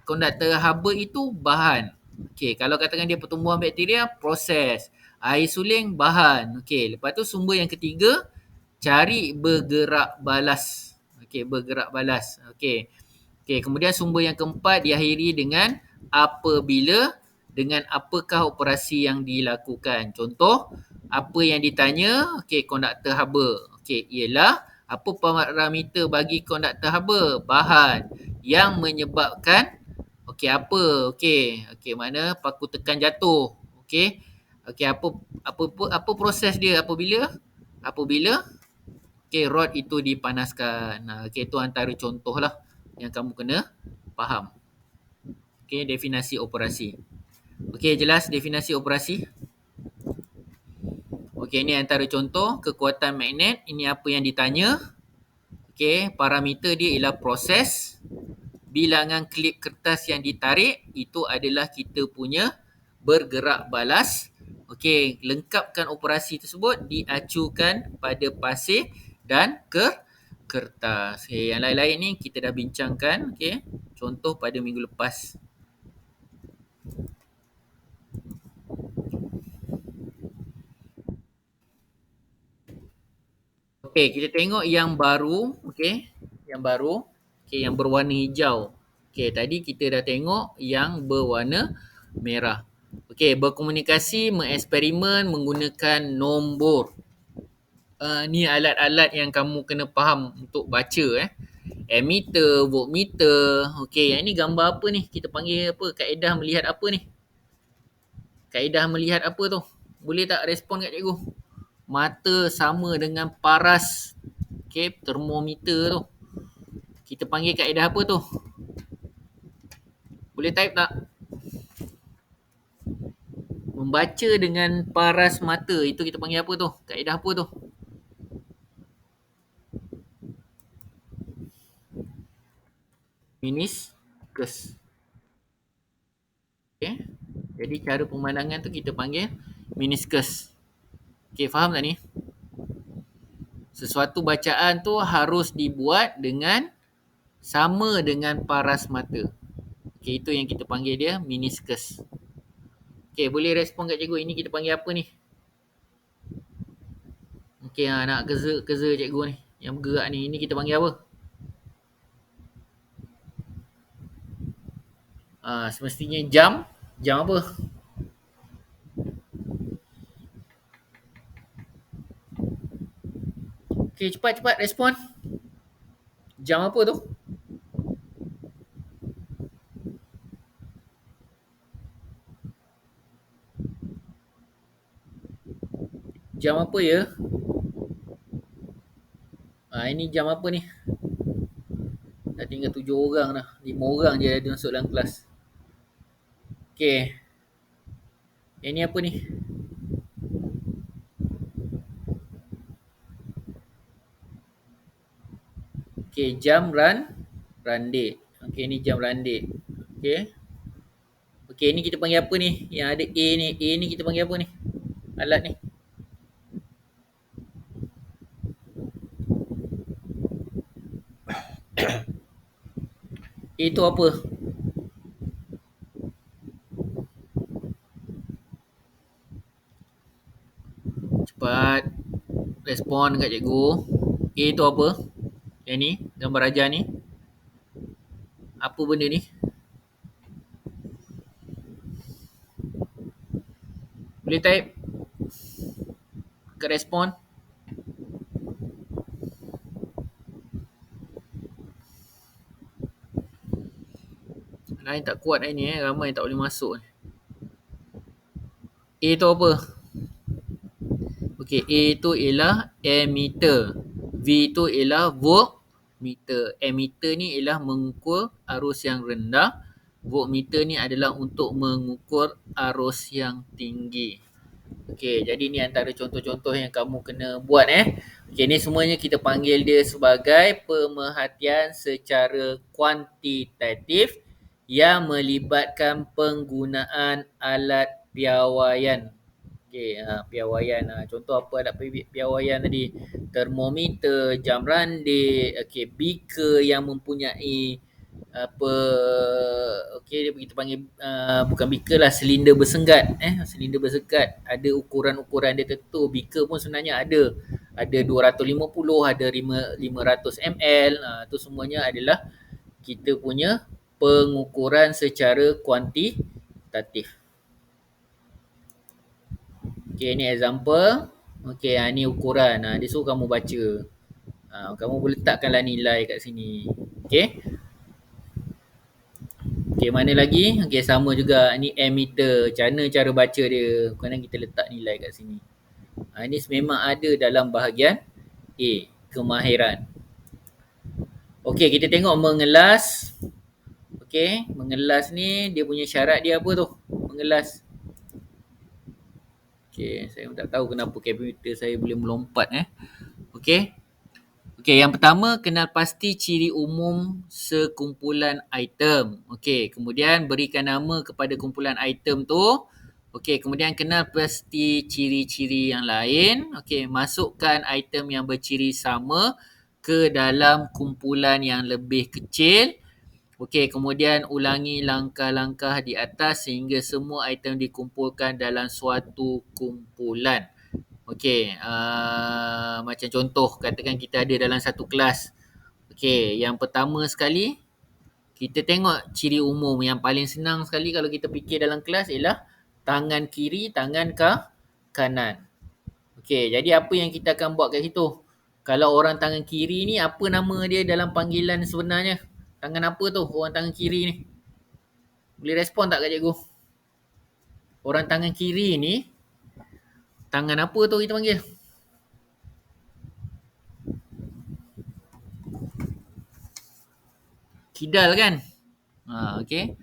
S1: konduktor haba itu bahan. Okey, kalau katakan dia pertumbuhan bakteria, proses. Air suling, bahan. Okey, lepas tu sumber yang ketiga, cari bergerak balas. Okey, bergerak balas. Okey. Okey, kemudian sumber yang keempat diakhiri dengan apabila, dengan apakah operasi yang dilakukan. Contoh, apa yang ditanya, okey, konduktor haba. Okey, ialah apa parameter bagi konduktor haba? Bahan yang menyebabkan, okey, apa? Okey, okey, mana paku tekan jatuh. Okey. Okey, apa proses dia apabila okey, rod itu dipanaskan. Okey, itu antara contoh lah yang kamu kena faham. Okey, definisi operasi. Okey, jelas definisi operasi? Okey, ini antara contoh kekuatan magnet. Ini apa yang ditanya. Okey, parameter dia ialah proses. Bilangan klip kertas yang ditarik, itu adalah kita punya bergerak balas. Okey, lengkapkan operasi tersebut, diacukan pada pasir dan kertas. Okay, yang lain-lain ni kita dah bincangkan. Okey, contoh pada minggu lepas. Okey, kita tengok yang baru. Okey, yang baru. Okey, yang berwarna hijau. Okey, tadi kita dah tengok yang berwarna merah. Okey, berkomunikasi, mengeksperimen menggunakan nombor. Ni alat-alat yang kamu kena faham untuk baca. Ammeter, voltmeter. Okey, yang ni gambar apa ni? Kita panggil apa? Kaedah melihat apa ni? Kaedah melihat apa tu? Boleh tak respon kat cikgu? Mata sama dengan paras. Okey, termometer tu. Kita panggil kaedah apa tu? Boleh type tak? Membaca dengan paras mata. Itu kita panggil apa tu? Kaedah apa tu? Meniscus. Okey. Jadi cara pemandangan tu kita panggil meniscus. Okey, faham tak ni? Sesuatu bacaan tu harus dibuat dengan sama dengan paras mata. Okey, itu yang kita panggil dia meniscus. Okey, boleh respon kat cikgu. Ini kita panggil apa ni? Okey, nak keza cikgu ni. Yang bergerak ni. Ini kita panggil apa? Semestinya jam. Jam apa? Okey, cepat respon. Jam apa tu? Jam apa ya? Ini jam apa ni? Dah tinggal 7 orang dah. 5 orang je ada masuk dalam kelas. Okey. Yang ni apa ni? Okey, jam randit. Okey, ni jam randit. Okey. Okey, ni kita panggil apa ni? Yang ada A ni. A ni kita panggil apa ni? Alat ni. A tu apa? Cepat respon dekat cikgu. A tu apa? Yang ni, gambar raja ni. Apa benda ni? Boleh type ke respon. Lain tak kuat hari ni ramai tak boleh masuk. A tu apa? Okey, A tu ialah ammeter. V tu ialah voltmeter. Ammeter ni ialah mengukur arus yang rendah. Voltmeter ni adalah untuk mengukur arus yang tinggi. Okey, jadi ni antara contoh-contoh yang kamu kena buat Okey, ni semuanya kita panggil dia sebagai pemerhatian secara kuantitatif yang melibatkan penggunaan alat piawaian. Okey, piawaian. Contoh apa alat piawaian tadi? Termometer, jam randik, okey, beaker yang mempunyai apa, okey, kita panggil bukan beaker lah, silinder bersenggat silinder bersenggat, ada ukuran-ukuran dia tentu. Beaker pun sebenarnya ada 250, ada 500 ml. Tu semuanya adalah kita punya pengukuran secara kuantitatif. Okey, ni example. Okey, ni ukuran. Dia suruh kamu baca. Kamu boleh letakkanlah nilai kat sini. Okey. Okey, mana lagi? Okey, sama juga. Ni ammeter. Macam mana cara baca dia? Kadang kita letak nilai kat sini. Ini memang ada dalam bahagian A, kemahiran. Okey, kita tengok mengelas. Okey, mengelas ni dia punya syarat dia apa tu? Mengelas. Okey, saya pun tak tahu kenapa komputer saya boleh melompat Okey. Okey, yang pertama kenal pasti ciri umum sekumpulan item. Okey, kemudian berikan nama kepada kumpulan item tu. Okey, kemudian kenal pasti ciri-ciri yang lain. Okey, masukkan item yang berciri sama ke dalam kumpulan yang lebih kecil. Okey, kemudian ulangi langkah-langkah di atas sehingga semua item dikumpulkan dalam suatu kumpulan. Okey, macam contoh katakan kita ada dalam satu kelas. Okey, yang pertama sekali kita tengok ciri umum yang paling senang sekali kalau kita fikir dalam kelas ialah tangan kiri, tangan kanan. Okey, jadi apa yang kita akan buat kat situ? Kalau orang tangan kiri ni apa nama dia dalam panggilan sebenarnya? Tangan apa tu orang tangan kiri ni? Boleh respon tak kat cikgu? Orang tangan kiri ni tangan apa tu kita panggil? Kidal kan? Okey.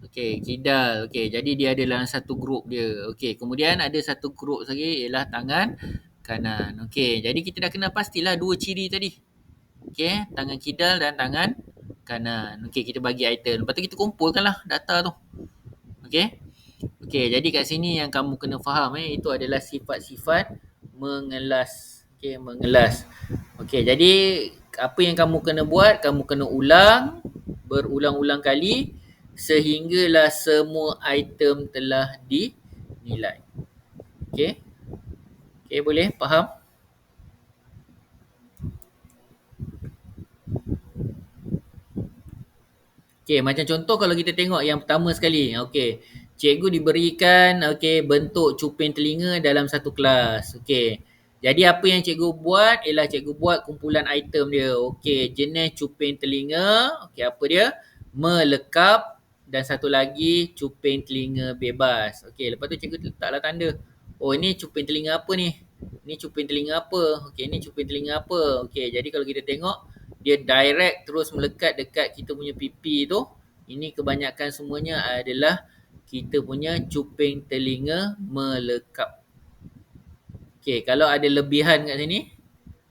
S1: Okey, kidal. Okey, jadi dia ada dalam satu grup dia. Okey, kemudian ada satu grup lagi ialah tangan kanan. Okey, jadi kita dah kenal pastilah dua ciri tadi. Okey, tangan kidal dan tangan kanan. Okey, kita bagi item. Lepas tu kita kumpulkanlah data tu. Okey. Okey, jadi kat sini yang kamu kena faham itu adalah sifat-sifat mengelas. Okey, mengelas. Okey, jadi apa yang kamu kena buat? Kamu kena ulang berulang-ulang kali sehinggalah semua item telah dinilai. Okey? Okey, boleh faham? Okey, macam contoh kalau kita tengok yang pertama sekali. Okey, cikgu diberikan bentuk cuping telinga dalam satu kelas. Okey. Jadi apa yang cikgu buat ialah cikgu buat kumpulan item dia. Okey, jenis cuping telinga. Okey, apa dia? Melekap dan satu lagi cuping telinga bebas. Okey, lepas tu cikgu letaklah tanda. Oh, ini cuping telinga apa ni? Ini cuping telinga apa? Okey, ini cuping telinga apa? Okey, jadi kalau kita tengok dia direct terus melekat dekat kita punya pipi tu. Ini kebanyakan semuanya adalah kita punya cuping telinga melekap. Okey, kalau ada lebihan kat sini,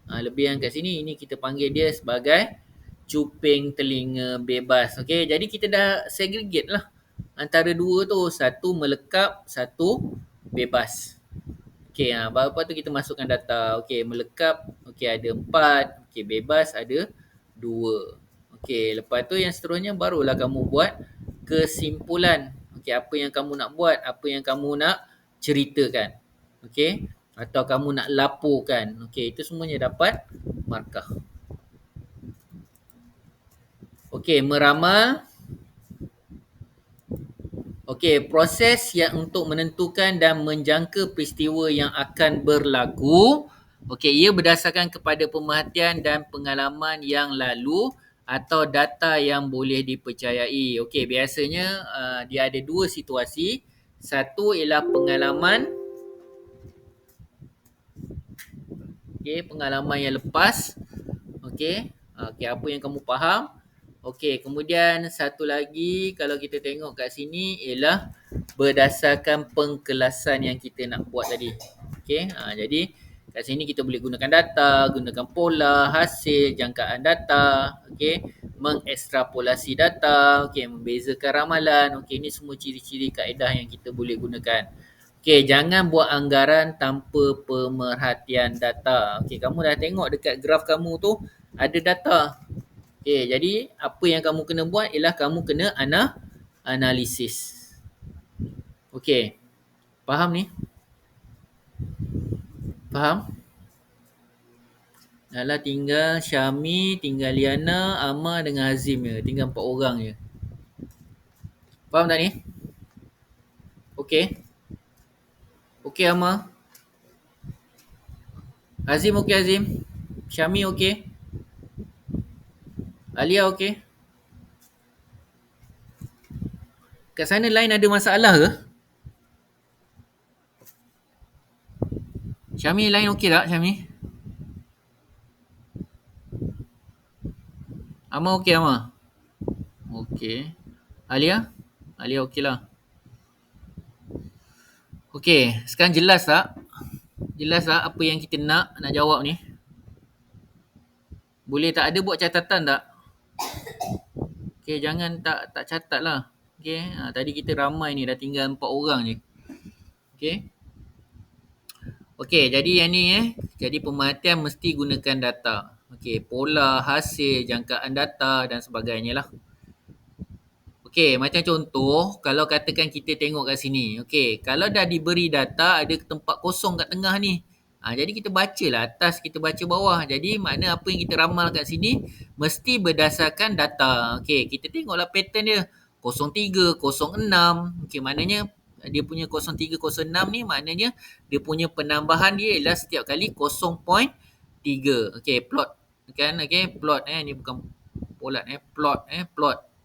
S1: lebihan kat sini, ini kita panggil dia sebagai cuping telinga bebas. Okey, jadi kita dah segregate lah antara dua tu. Satu melekap, satu bebas. Okey, lepas tu kita masukkan data. Okey, melekap, okey ada 4. Okey, bebas ada 2. Okey, lepas tu yang seterusnya barulah kamu buat kesimpulan. Okey, apa yang kamu nak buat, apa yang kamu nak ceritakan. Okey, atau kamu nak laporkan. Okey, itu semuanya dapat markah. Okey, meramal. Okey, proses yang untuk menentukan dan menjangka peristiwa yang akan berlaku. Okey, ia berdasarkan kepada pemerhatian dan pengalaman yang lalu atau data yang boleh dipercayai. Okey, biasanya dia ada dua situasi. Satu ialah pengalaman. Okey, pengalaman yang lepas. Okey, okey, apa yang kamu faham. Okey, kemudian satu lagi kalau kita tengok kat sini ialah berdasarkan pengkelasan yang kita nak buat tadi. Okey, jadi kat sini kita boleh gunakan data, gunakan pola, hasil, jangkaan data, okey, mengekstrapolasi data, okey, membezakan ramalan. Okey, ini semua ciri-ciri kaedah yang kita boleh gunakan. Okey, jangan buat anggaran tanpa pemerhatian data. Okey, kamu dah tengok dekat graf kamu tu ada data. Okey, jadi apa yang kamu kena buat ialah kamu kena analisis. Okey, faham ni? Faham? Dah tinggal Syami, tinggal Liana, Amar dengan Azim je. Tinggal 4 orang je. Faham tak ni? Okey. Okey Amar. Azim okey Azim. Syami okey. Alia okey. Kat sana line ada masalah ke? Syami line okey tak Syami? Amar okey Amar? Okey. Alia? Alia okey lah. Okey, sekarang jelas tak? Jelas tak apa yang kita nak jawab ni? Boleh tak ada buat catatan tak? Okey, jangan tak catat lah. Okey, tadi kita ramai ni, dah tinggal 4 orang je. Okey. Okey, jadi yang ni jadi pemerhatian mesti gunakan data. Okey, pola, hasil, jangkaan data dan sebagainya lah. Okey, macam contoh, kalau katakan kita tengok kat sini. Okey, kalau dah diberi data, ada tempat kosong kat tengah ni. Jadi kita bacalah atas, kita baca bawah. Jadi makna apa yang kita ramal kat sini, mesti berdasarkan data. Okey, kita tengoklah pattern dia. 03, 06. Okey, maknanya dia punya 03, 06 ni maknanya dia punya penambahan dia ialah setiap kali 0.3. Okey, plot. Kan, okey, plot ni bukan polat plot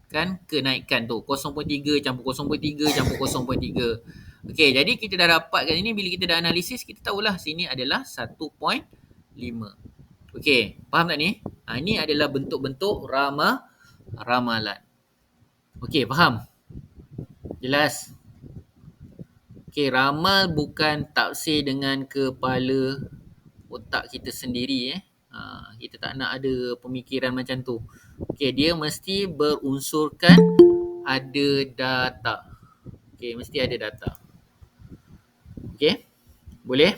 S1: kan kenaikan tu 0.3 campur 0.3 campur 0.3. Okey, jadi kita dah dapat kat sini, bila kita dah analisis kita tahulah sini adalah 1.5. Okey, faham tak ni? Ini adalah bentuk-bentuk ramalan. Okey, faham? Jelas? Okey, ramal bukan tafsir dengan kepala otak kita sendiri kita tak nak ada pemikiran macam tu. Okey, dia mesti berunsurkan ada data. Okey, mesti ada data. Okey? Boleh?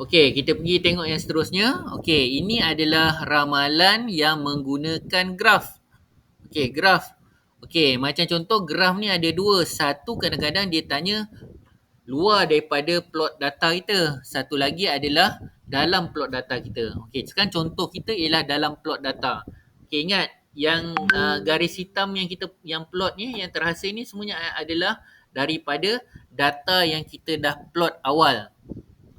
S1: Okey, kita pergi tengok yang seterusnya. Okey, ini adalah ramalan yang menggunakan graf. Okey, graf. Okey, macam contoh graf ni ada dua. Satu kadang-kadang dia tanya luar daripada plot data kita. Satu lagi adalah dalam plot data kita. Okey, sekarang contoh kita ialah dalam plot data. Okey, ingat yang garis hitam yang plot ni, yang terhasil ni semuanya adalah daripada data yang kita dah plot awal.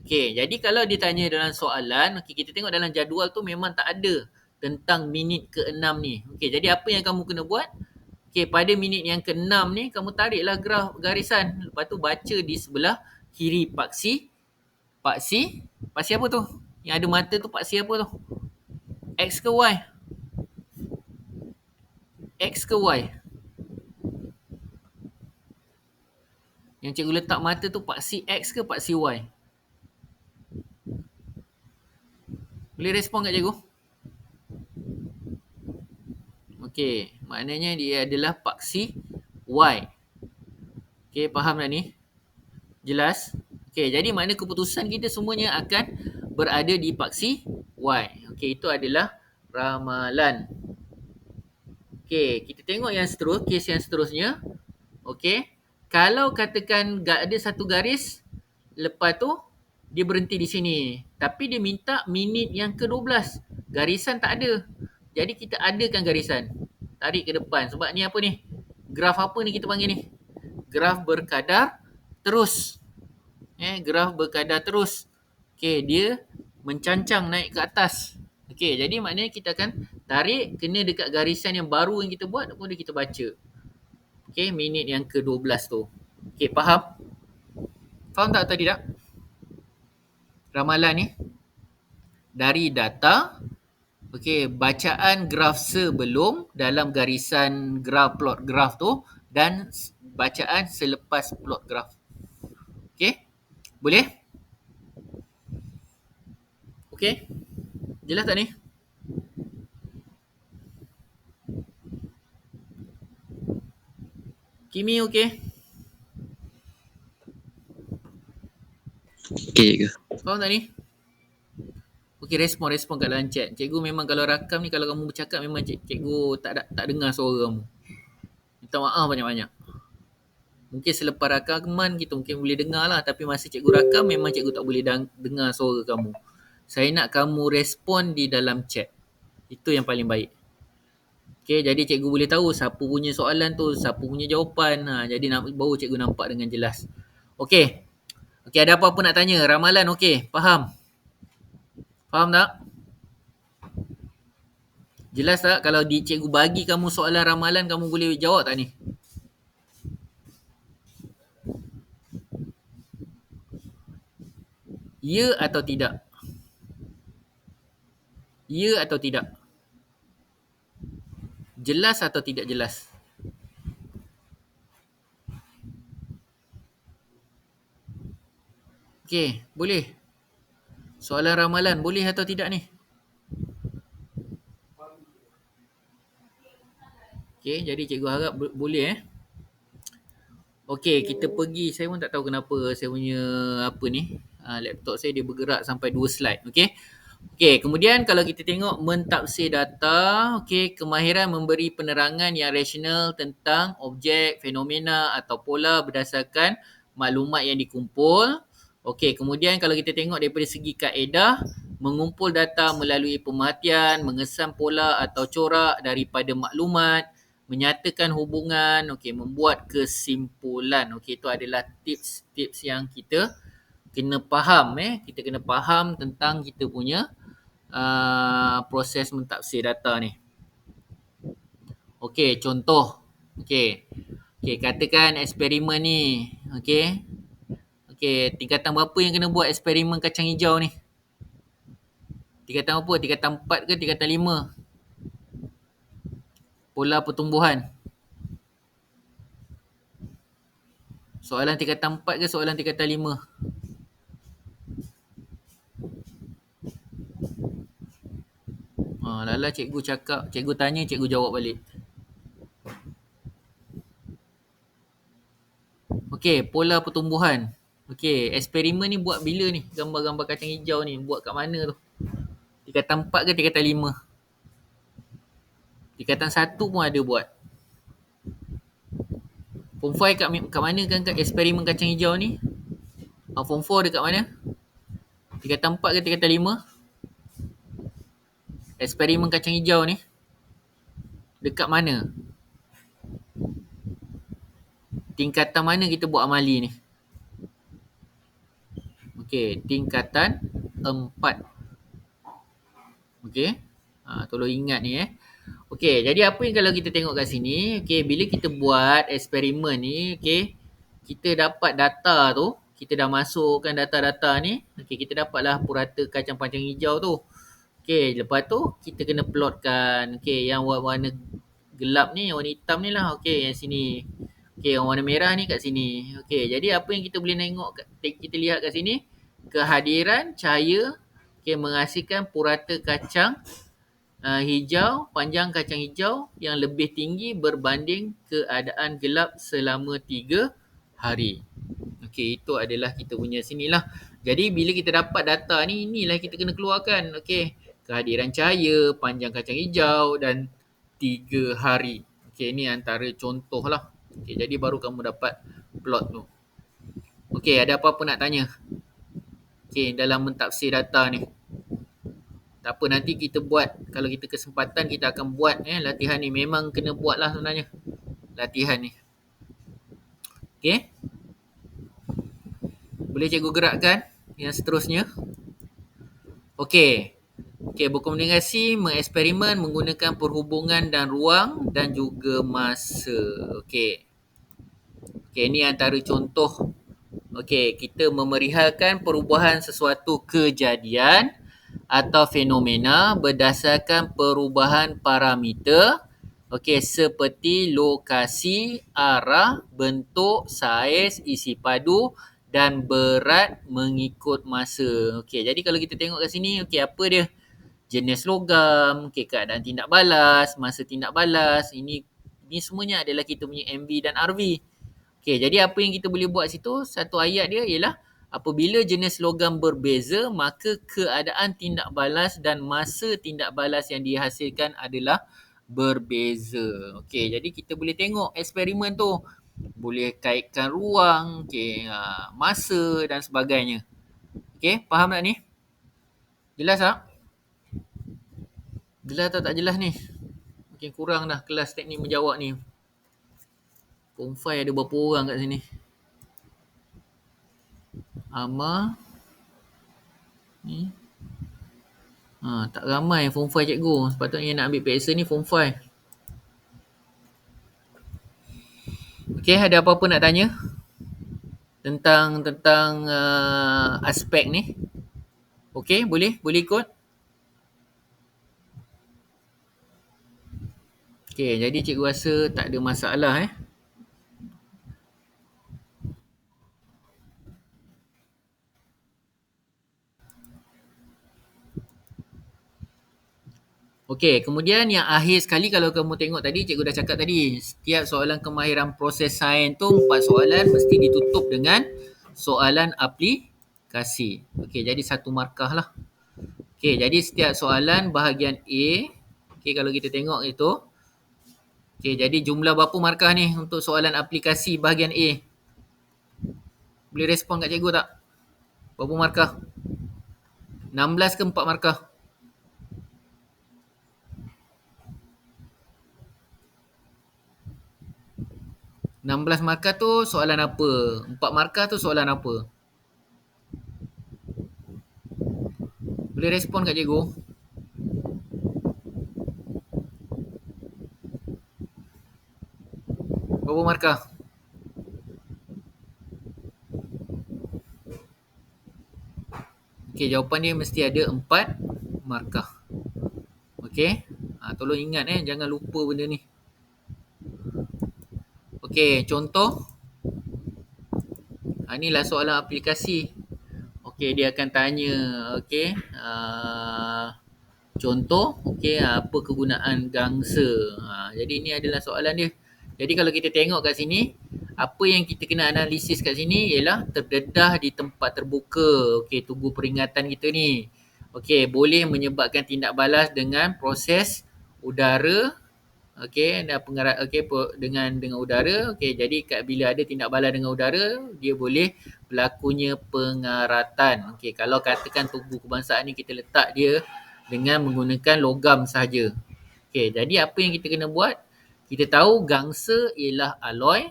S1: Okey, jadi kalau ditanya dalam soalan, okey, kita tengok dalam jadual tu memang tak ada tentang minit ke-6 ni. Okey, jadi apa yang kamu kena buat? Okey, pada minit yang ke-6 ni, kamu tariklah graf garisan. Lepas tu baca di sebelah kiri paksi apa tu? Yang ada mata tu paksi apa tu? X ke Y? X ke Y? Yang cikgu letak mata tu paksi X ke paksi Y? Boleh respon kat cikgu? Okey, maknanya dia adalah paksi Y. Okey, faham tak ni? Jelas? Okey, jadi makna keputusan kita semuanya akan berada di paksi Y. Okey, itu adalah ramalan. Okey, kita tengok yang kes yang seterusnya. Okey. Kalau katakan ada satu garis, lepas tu dia berhenti di sini. Tapi dia minta minit yang ke-12. Garisan tak ada. Jadi kita adakan garisan. Tarik ke depan. Sebab ni apa ni? Graf apa ni kita panggil ni? Graf berkadar terus. Graf berkadar terus. Okey, dia mencancang naik ke atas. Okey, jadi maknanya kita akan tarik kena dekat garisan yang baru yang kita buat, kemudian kita baca. Okey, minit yang ke-12 tu. Okey, faham? Faham tak tadi tak? Ramalan ni dari data, okey, bacaan graf sebelum dalam garisan graf plot graf tu dan bacaan selepas plot graf. Okey? Boleh? Okey? Jelas tak ni? Kimi okey?
S2: Okey ke?
S1: Faham tak ni? Okey, respon kat dalam chat. Cikgu memang kalau rakam ni, kalau kamu bercakap memang cikgu tak dengar suara kamu. Minta maaf banyak-banyak. Mungkin selepas rakaman kita mungkin boleh dengar lah, tapi masa cikgu rakam memang cikgu tak boleh dengar suara kamu. Saya nak kamu respon di dalam chat. Itu yang paling baik. Okey, jadi cikgu boleh tahu siapa punya soalan tu, siapa punya jawapan. Jadi baru cikgu nampak dengan jelas. Okey. Okey, ada apa-apa nak tanya? Ramalan okey, faham? Faham tak? Jelas tak kalau cikgu bagi kamu soalan ramalan, kamu boleh jawab tak ni? Ya atau tidak? Ya atau tidak? Jelas atau tidak jelas? Okey, boleh. Soalan ramalan boleh atau tidak ni? Okey, jadi cikgu harap boleh Okey, kita pergi. Saya pun tak tahu kenapa saya punya apa ni. Laptop saya dia bergerak sampai 2 slide. Okey. Okey, kemudian kalau kita tengok mentafsir data, okey, kemahiran memberi penerangan yang rasional tentang objek, fenomena atau pola berdasarkan maklumat yang dikumpul. Okey, kemudian kalau kita tengok daripada segi kaedah, mengumpul data melalui pemerhatian, mengesan pola atau corak daripada maklumat, menyatakan hubungan, okey, membuat kesimpulan. Okey, itu adalah tips-tips yang kita kena faham kita kena faham tentang kita punya proses mentafsir data ni. Okey, contoh. Okey. Okey, katakan eksperimen ni, okey. Okey, tingkatan berapa yang kena buat eksperimen kacang hijau ni? Tingkatan apa? Tingkatan 4 ke tingkatan 5? Pola pertumbuhan. Soalan tingkatan 4 ke soalan tingkatan 5? Lala cikgu cakap, cikgu tanya, cikgu jawab balik. Okey, pola pertumbuhan. Okey, eksperimen ni buat bila ni? Gambar-gambar kacang hijau ni buat kat mana tu? Tingkatan 4 ke tingkatan 5? Tingkatan 1 pun ada buat. Form 5 kat mana kan eksperimen kacang hijau ni? Form 4 dekat mana? Tingkatan 4 ke tingkatan 5? Eksperimen kacang hijau ni dekat mana? Tingkatan mana kita buat amali ni? Okey, tingkatan 4. Okey. Tolong ingat ni Okey, jadi apa yang kalau kita tengok kat sini, okey, bila kita buat eksperimen ni, okey, kita dapat data tu, kita dah masukkan data-data ni, okey, kita dapatlah purata kacang panjang hijau tu. Okey, lepas tu kita kena plotkan, okey, yang warna gelap ni, yang warna hitam ni lah, okey, yang sini. Okey, yang warna merah ni kat sini. Okey, jadi apa yang kita boleh tengok, kita lihat kat sini, kehadiran cahaya, okey, menghasilkan purata kacang hijau, panjang kacang hijau yang lebih tinggi berbanding keadaan gelap selama 3 hari. Okey, itu adalah kita punya sinilah. Jadi bila kita dapat data ni, inilah kita kena keluarkan. Okey, kehadiran cahaya, panjang kacang hijau dan 3 hari. Okey, ni antara contoh lah. Okey, jadi baru kamu dapat plot tu. Okey, ada apa-apa nak tanya? Okey, dalam mentafsir data ni. Tak apa, nanti kita buat. Kalau kita kesempatan, kita akan buat latihan ni. Memang kena buat lah sebenarnya. Latihan ni. Okey, boleh cikgu gerakkan yang seterusnya? Okey. Okey, berkomunikasi, mengeksperimen menggunakan perhubungan dan ruang dan juga masa. Okey. Okey, ini antara contoh. Okey, kita memerihalkan perubahan sesuatu kejadian atau fenomena berdasarkan perubahan parameter. Okey, seperti lokasi, arah, bentuk, saiz, isi padu dan berat mengikut masa. Okey, jadi kalau kita tengok kat sini, okey, apa dia? Jenis logam, okay, keadaan tindak balas, masa tindak balas, ini semuanya adalah kita punya MV dan RV. Okay, jadi apa yang kita boleh buat situ, satu ayat dia ialah apabila jenis logam berbeza, maka keadaan tindak balas dan masa tindak balas yang dihasilkan adalah berbeza. Okay, jadi kita boleh tengok eksperimen tu. Boleh kaitkan ruang, okay, masa dan sebagainya. Okay, faham tak ni? Jelas tak? Jelas atau tak jelas ni? Makin kurang dah kelas teknik menjawab ni. Form 5 ada berapa orang kat sini? Ama ni. Tak ramai form 5 cikgu. Sepatutnya nak ambil PSA ni form 5. Okey, ada apa-apa nak tanya? Tentang aspek ni. Okey, boleh ikut. Okey, jadi cikgu rasa tak ada masalah Okey, kemudian yang akhir sekali kalau kamu tengok tadi, cikgu dah cakap tadi, setiap soalan kemahiran proses sains tu 4 soalan mesti ditutup dengan soalan aplikasi. Okey, jadi 1 markah lah. Okey, jadi setiap soalan bahagian A, okey, kalau kita tengok itu, okey, jadi jumlah berapa markah ni untuk soalan aplikasi bahagian A? Boleh respon kat cikgu tak? Berapa markah? 16 ke 4 markah? 16 markah tu soalan apa? 4 markah tu soalan apa? Boleh respon kat cikgu? Berapa markah? Okey, jawapan dia mesti ada 4 markah. Okey, tolong ingat jangan lupa benda ni. Okey, contoh. Inilah soalan aplikasi. Okey, dia akan tanya, okey, contoh, okey, apa kegunaan gangsa. Jadi ini adalah soalan dia. Jadi kalau kita tengok kat sini, apa yang kita kena analisis kat sini ialah terdedah di tempat terbuka. Okey, tugu peringatan kita ni. Okey, boleh menyebabkan tindak balas dengan proses udara. Okey, dan dengan udara. Okey, jadi bila ada tindak balas dengan udara, dia boleh berlakunya pengaratan. Okey, kalau katakan tugu kebangsaan ni kita letak dia dengan menggunakan logam sahaja. Okey, jadi apa yang kita kena buat? Kita tahu gangsa ialah alloy.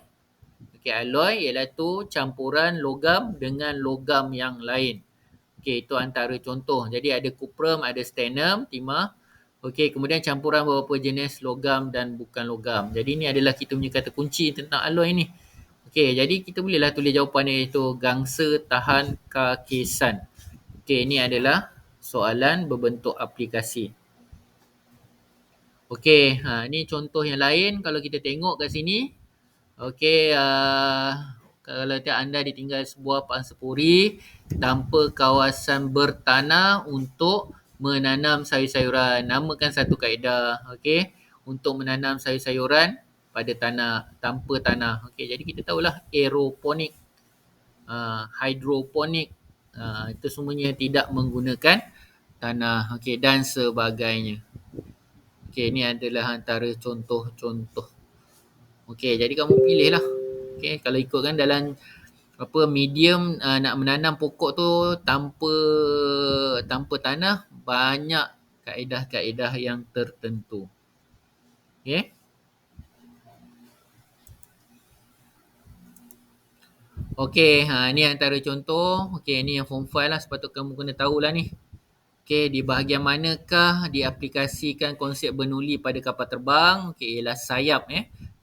S1: Okey, alloy ialah tu campuran logam dengan logam yang lain. Okey, itu antara contoh. Jadi ada cuprum, ada stannum, timah. Okey, kemudian campuran beberapa jenis logam dan bukan logam. Jadi ini adalah kita punya kata kunci tentang alloy ni. Okey, jadi kita bolehlah tulis jawapannya iaitu gangsa tahan kakisan. Okey, ini adalah soalan berbentuk aplikasi. Okey, ini contoh yang lain kalau kita tengok kat sini. Okey, kalau anda ditinggal sebuah pansapuri tanpa kawasan bertanah untuk menanam sayur-sayuran. Namakan satu kaedah, okey, untuk menanam sayur-sayuran pada tanah, tanpa tanah. Okey, jadi kita tahulah aeroponik. hidroponik, itu semuanya tidak menggunakan tanah, okey, dan sebagainya. Okey, ini adalah antara contoh-contoh. Okey, jadi kamu pilihlah. Okey, kalau ikutkan dalam apa medium nak menanam pokok tu tanpa tanpa tanah, banyak kaedah-kaedah yang tertentu. Okey. Okey, ni antara contoh. Okey, ni yang form 5 lah, sepatut kamu kena tahulah ni. Okey, di bahagian manakah diaplikasikan konsep bernuli pada kapal terbang? Okey, ialah sayap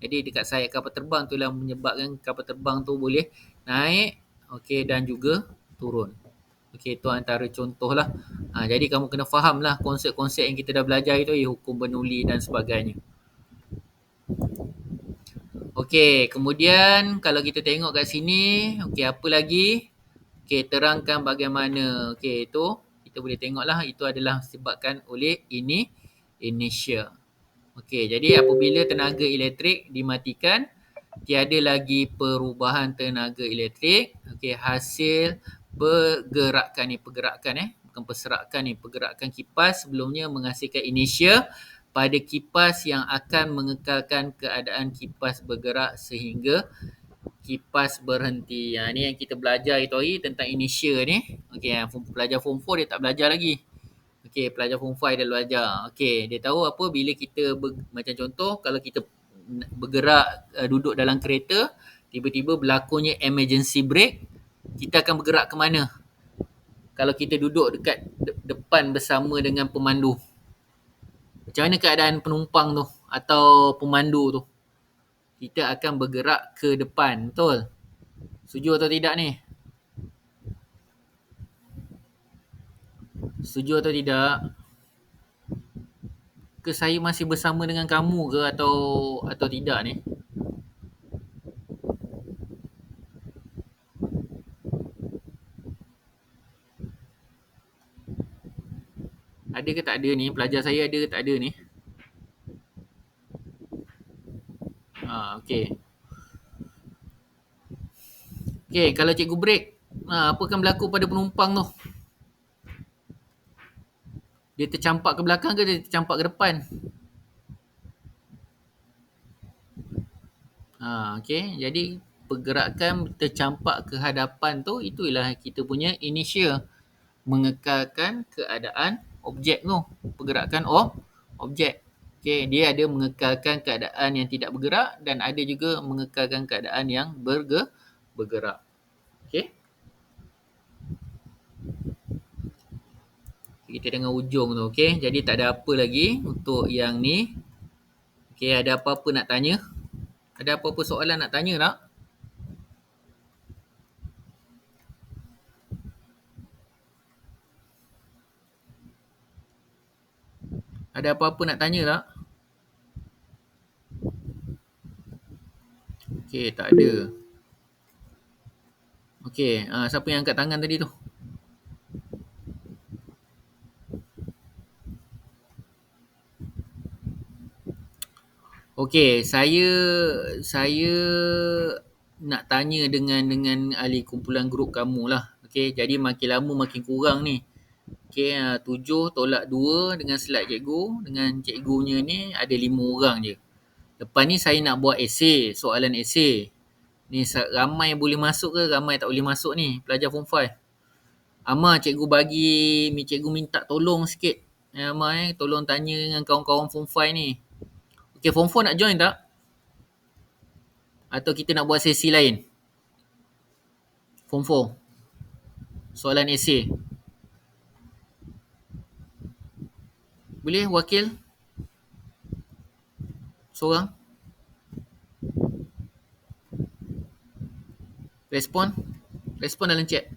S1: Jadi dekat sayap kapal terbang tu lah menyebabkan kapal terbang tu boleh naik, okey, dan juga turun. Okey, itu antara contoh lah. Jadi kamu kena faham lah konsep-konsep yang kita dah belajar itu, hukum bernuli dan sebagainya. Okey, kemudian kalau kita tengok kat sini, okey, apa lagi? Okey, terangkan bagaimana. Okey, itu kita boleh tengoklah, itu adalah disebabkan oleh inertia. Okey, jadi apabila tenaga elektrik dimatikan, tiada lagi perubahan tenaga elektrik. Okey, hasil pergerakan bukan perserakan pergerakan kipas sebelumnya menghasilkan inertia pada kipas yang akan mengekalkan keadaan kipas bergerak sehingga kipas berhenti. Ni yang kita belajar itu hari tentang inertia ni. Okey, pelajar form 4 dia tak belajar lagi. Okey, pelajar form 5 dia belajar. Okey, dia tahu apa bila kita macam contoh kalau kita bergerak duduk dalam kereta, tiba-tiba berlakunya emergency brake, kita akan bergerak ke mana? Kalau kita duduk dekat depan bersama dengan pemandu. Macam mana keadaan penumpang tu atau pemandu tu? Kita akan bergerak ke depan, betul? Setuju atau tidak ni? Setuju atau tidak? Ke saya masih bersama dengan kamu ke atau tidak ni? Ada ke tak ada ni? Pelajar saya ada ke tak ada ni? Okey. Okey, kalau cikgu break, apa akan berlaku pada penumpang tu? Dia tercampak ke belakang ke dia tercampak ke depan? Okey, jadi pergerakan tercampak ke hadapan tu, itulah kita punya inertia. Mengekalkan keadaan objek tu. Pergerakan objek. Okey, dia ada mengekalkan keadaan yang tidak bergerak dan ada juga mengekalkan keadaan yang bergerak. Okey. Kita dengan ujung tu, okey. Jadi tak ada apa lagi untuk yang ni. Okey, ada apa-apa nak tanya? Ada apa-apa soalan nak tanya tak? Ada apa-apa nak tanya tak? Okey, tak ada. Okey, siapa yang angkat tangan tadi tu? Okey, saya nak tanya dengan ahli kumpulan grup kamu lah. Okey, jadi makin lama makin kurang ni. Okey, 7 tolak 2 dengan slide cikgu. Dengan cikgunya ni ada 5 orang je. Lepas ni saya nak buat esei, soalan esei. Ni ramai boleh masuk ke ramai tak boleh masuk ni pelajar form 5? Amar, cikgu minta tolong sikit. Amar tolong tanya dengan kawan-kawan form 5 ni. Okey, form 4 nak join tak? Atau kita nak buat sesi lain? Form 4. Soalan esei. Boleh wakil? Seorang? Respon? Respon dalam chat.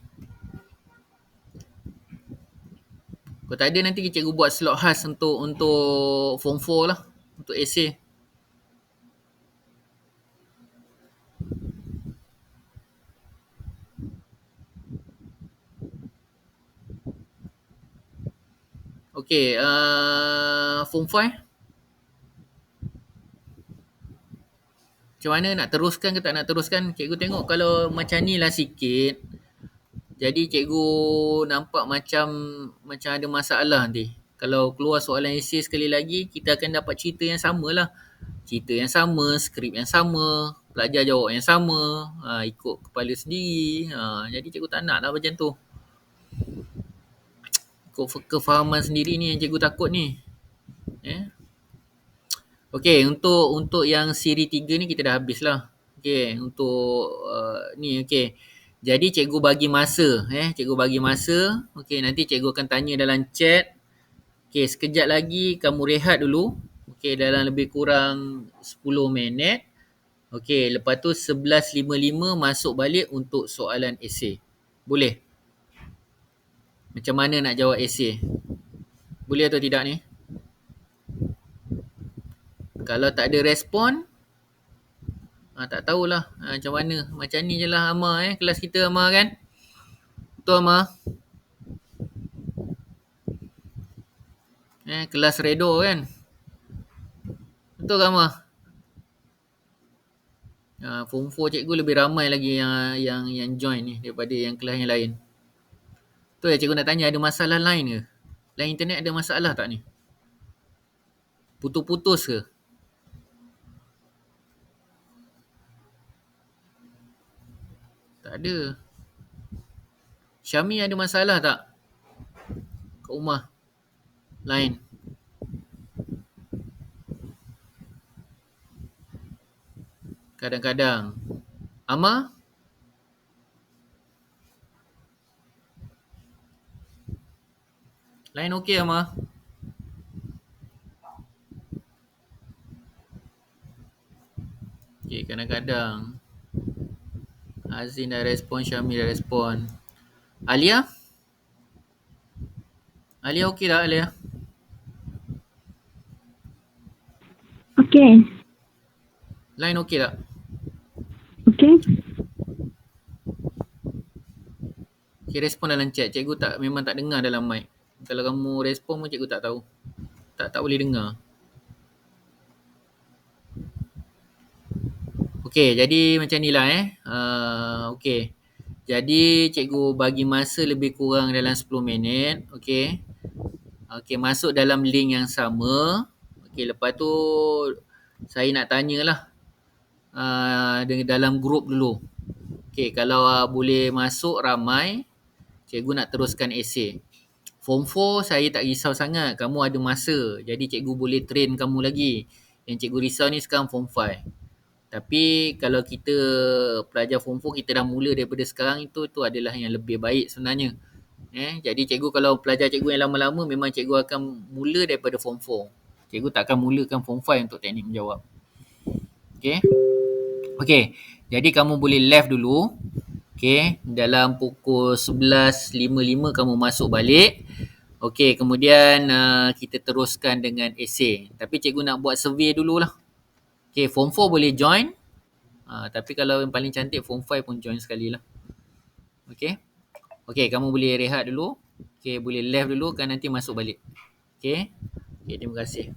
S1: Kalau tak ada nanti cikgu buat slot khas untuk form 4 lah. Untuk esei. Okey, form 5. Macam Macam mana nak teruskan ke tak nak teruskan? Cikgu tengok kalau macam ni lah sikit. Jadi cikgu nampak macam ada masalah nanti. Kalau keluar soalan esei sekali lagi, kita akan dapat cerita yang sama lah. Cerita yang sama, skrip yang sama, pelajar jawab yang sama, ikut kepala sendiri. Jadi cikgu tak nak lah macam tu. Ikut kefahaman sendiri ni yang cikgu takut ni. Okey, untuk yang siri 3 ni kita dah habis lah. Okey, untuk ni okey. Jadi cikgu bagi masa, cikgu bagi masa. Okey, nanti cikgu akan tanya dalam chat. Okey, sekejap lagi kamu rehat dulu. Okey, dalam lebih kurang 10 minit. Okey, lepas tu 11.55 masuk balik untuk soalan esei. Boleh? Macam mana nak jawab esei? Boleh atau tidak ni? Kalau tak ada respon, tak tahulah macam mana. Macam ni je lah Amar kelas kita Amar kan? Betul Amar? Kelas Redo kan? Betul ke Amar? Form 4 cikgu lebih ramai lagi yang join ni daripada yang kelas yang lain. Tu ya cikgu nak tanya, ada masalah lain ke? Lain internet ada masalah tak ni? Putus-putus ke? Tak ada. Syami ada masalah tak? Kat rumah? Lain? Kadang-kadang. Amar? Lain okey Amar? Okay, kadang-kadang. Azin dah respon, Syami dah respon. Alia? Alia okey tak Alia?
S2: Okey.
S1: Line okey tak?
S2: Okey.
S1: Okay, respon dalam chat. Cikgu memang tak dengar dalam mic. Kalau kamu respon pun cikgu tak tahu. Tak boleh dengar. Okey, jadi macam ni lah okey. Jadi cikgu bagi masa lebih kurang dalam 10 minit. Okey. Okey, masuk dalam link yang sama. Okey, lepas tu saya nak tanyalah dalam grup dulu. Okey, kalau boleh masuk ramai, cikgu nak teruskan esei. Form 4 saya tak risau sangat. Kamu ada masa. Jadi cikgu boleh train kamu lagi. Yang cikgu risau ni sekarang Form 5. Tapi kalau kita pelajar Form 4, kita dah mula daripada sekarang, itu adalah yang lebih baik sebenarnya. Jadi cikgu kalau pelajar cikgu yang lama-lama, memang cikgu akan mula daripada Form 4. Cikgu tak akan mulakan Form 5 untuk teknik menjawab. Okey. Jadi kamu boleh left dulu. Okey, dalam pukul 11.55 kamu masuk balik. Okey, kemudian kita teruskan dengan esei. Tapi cikgu nak buat survey dululah. Okey, Form 4 boleh join. Tapi kalau yang paling cantik Form 5 pun join sekali lah. Okey. Okey, kamu boleh rehat dulu. Okey, boleh left dulu kan nanti masuk balik. Okey. Okey, terima kasih.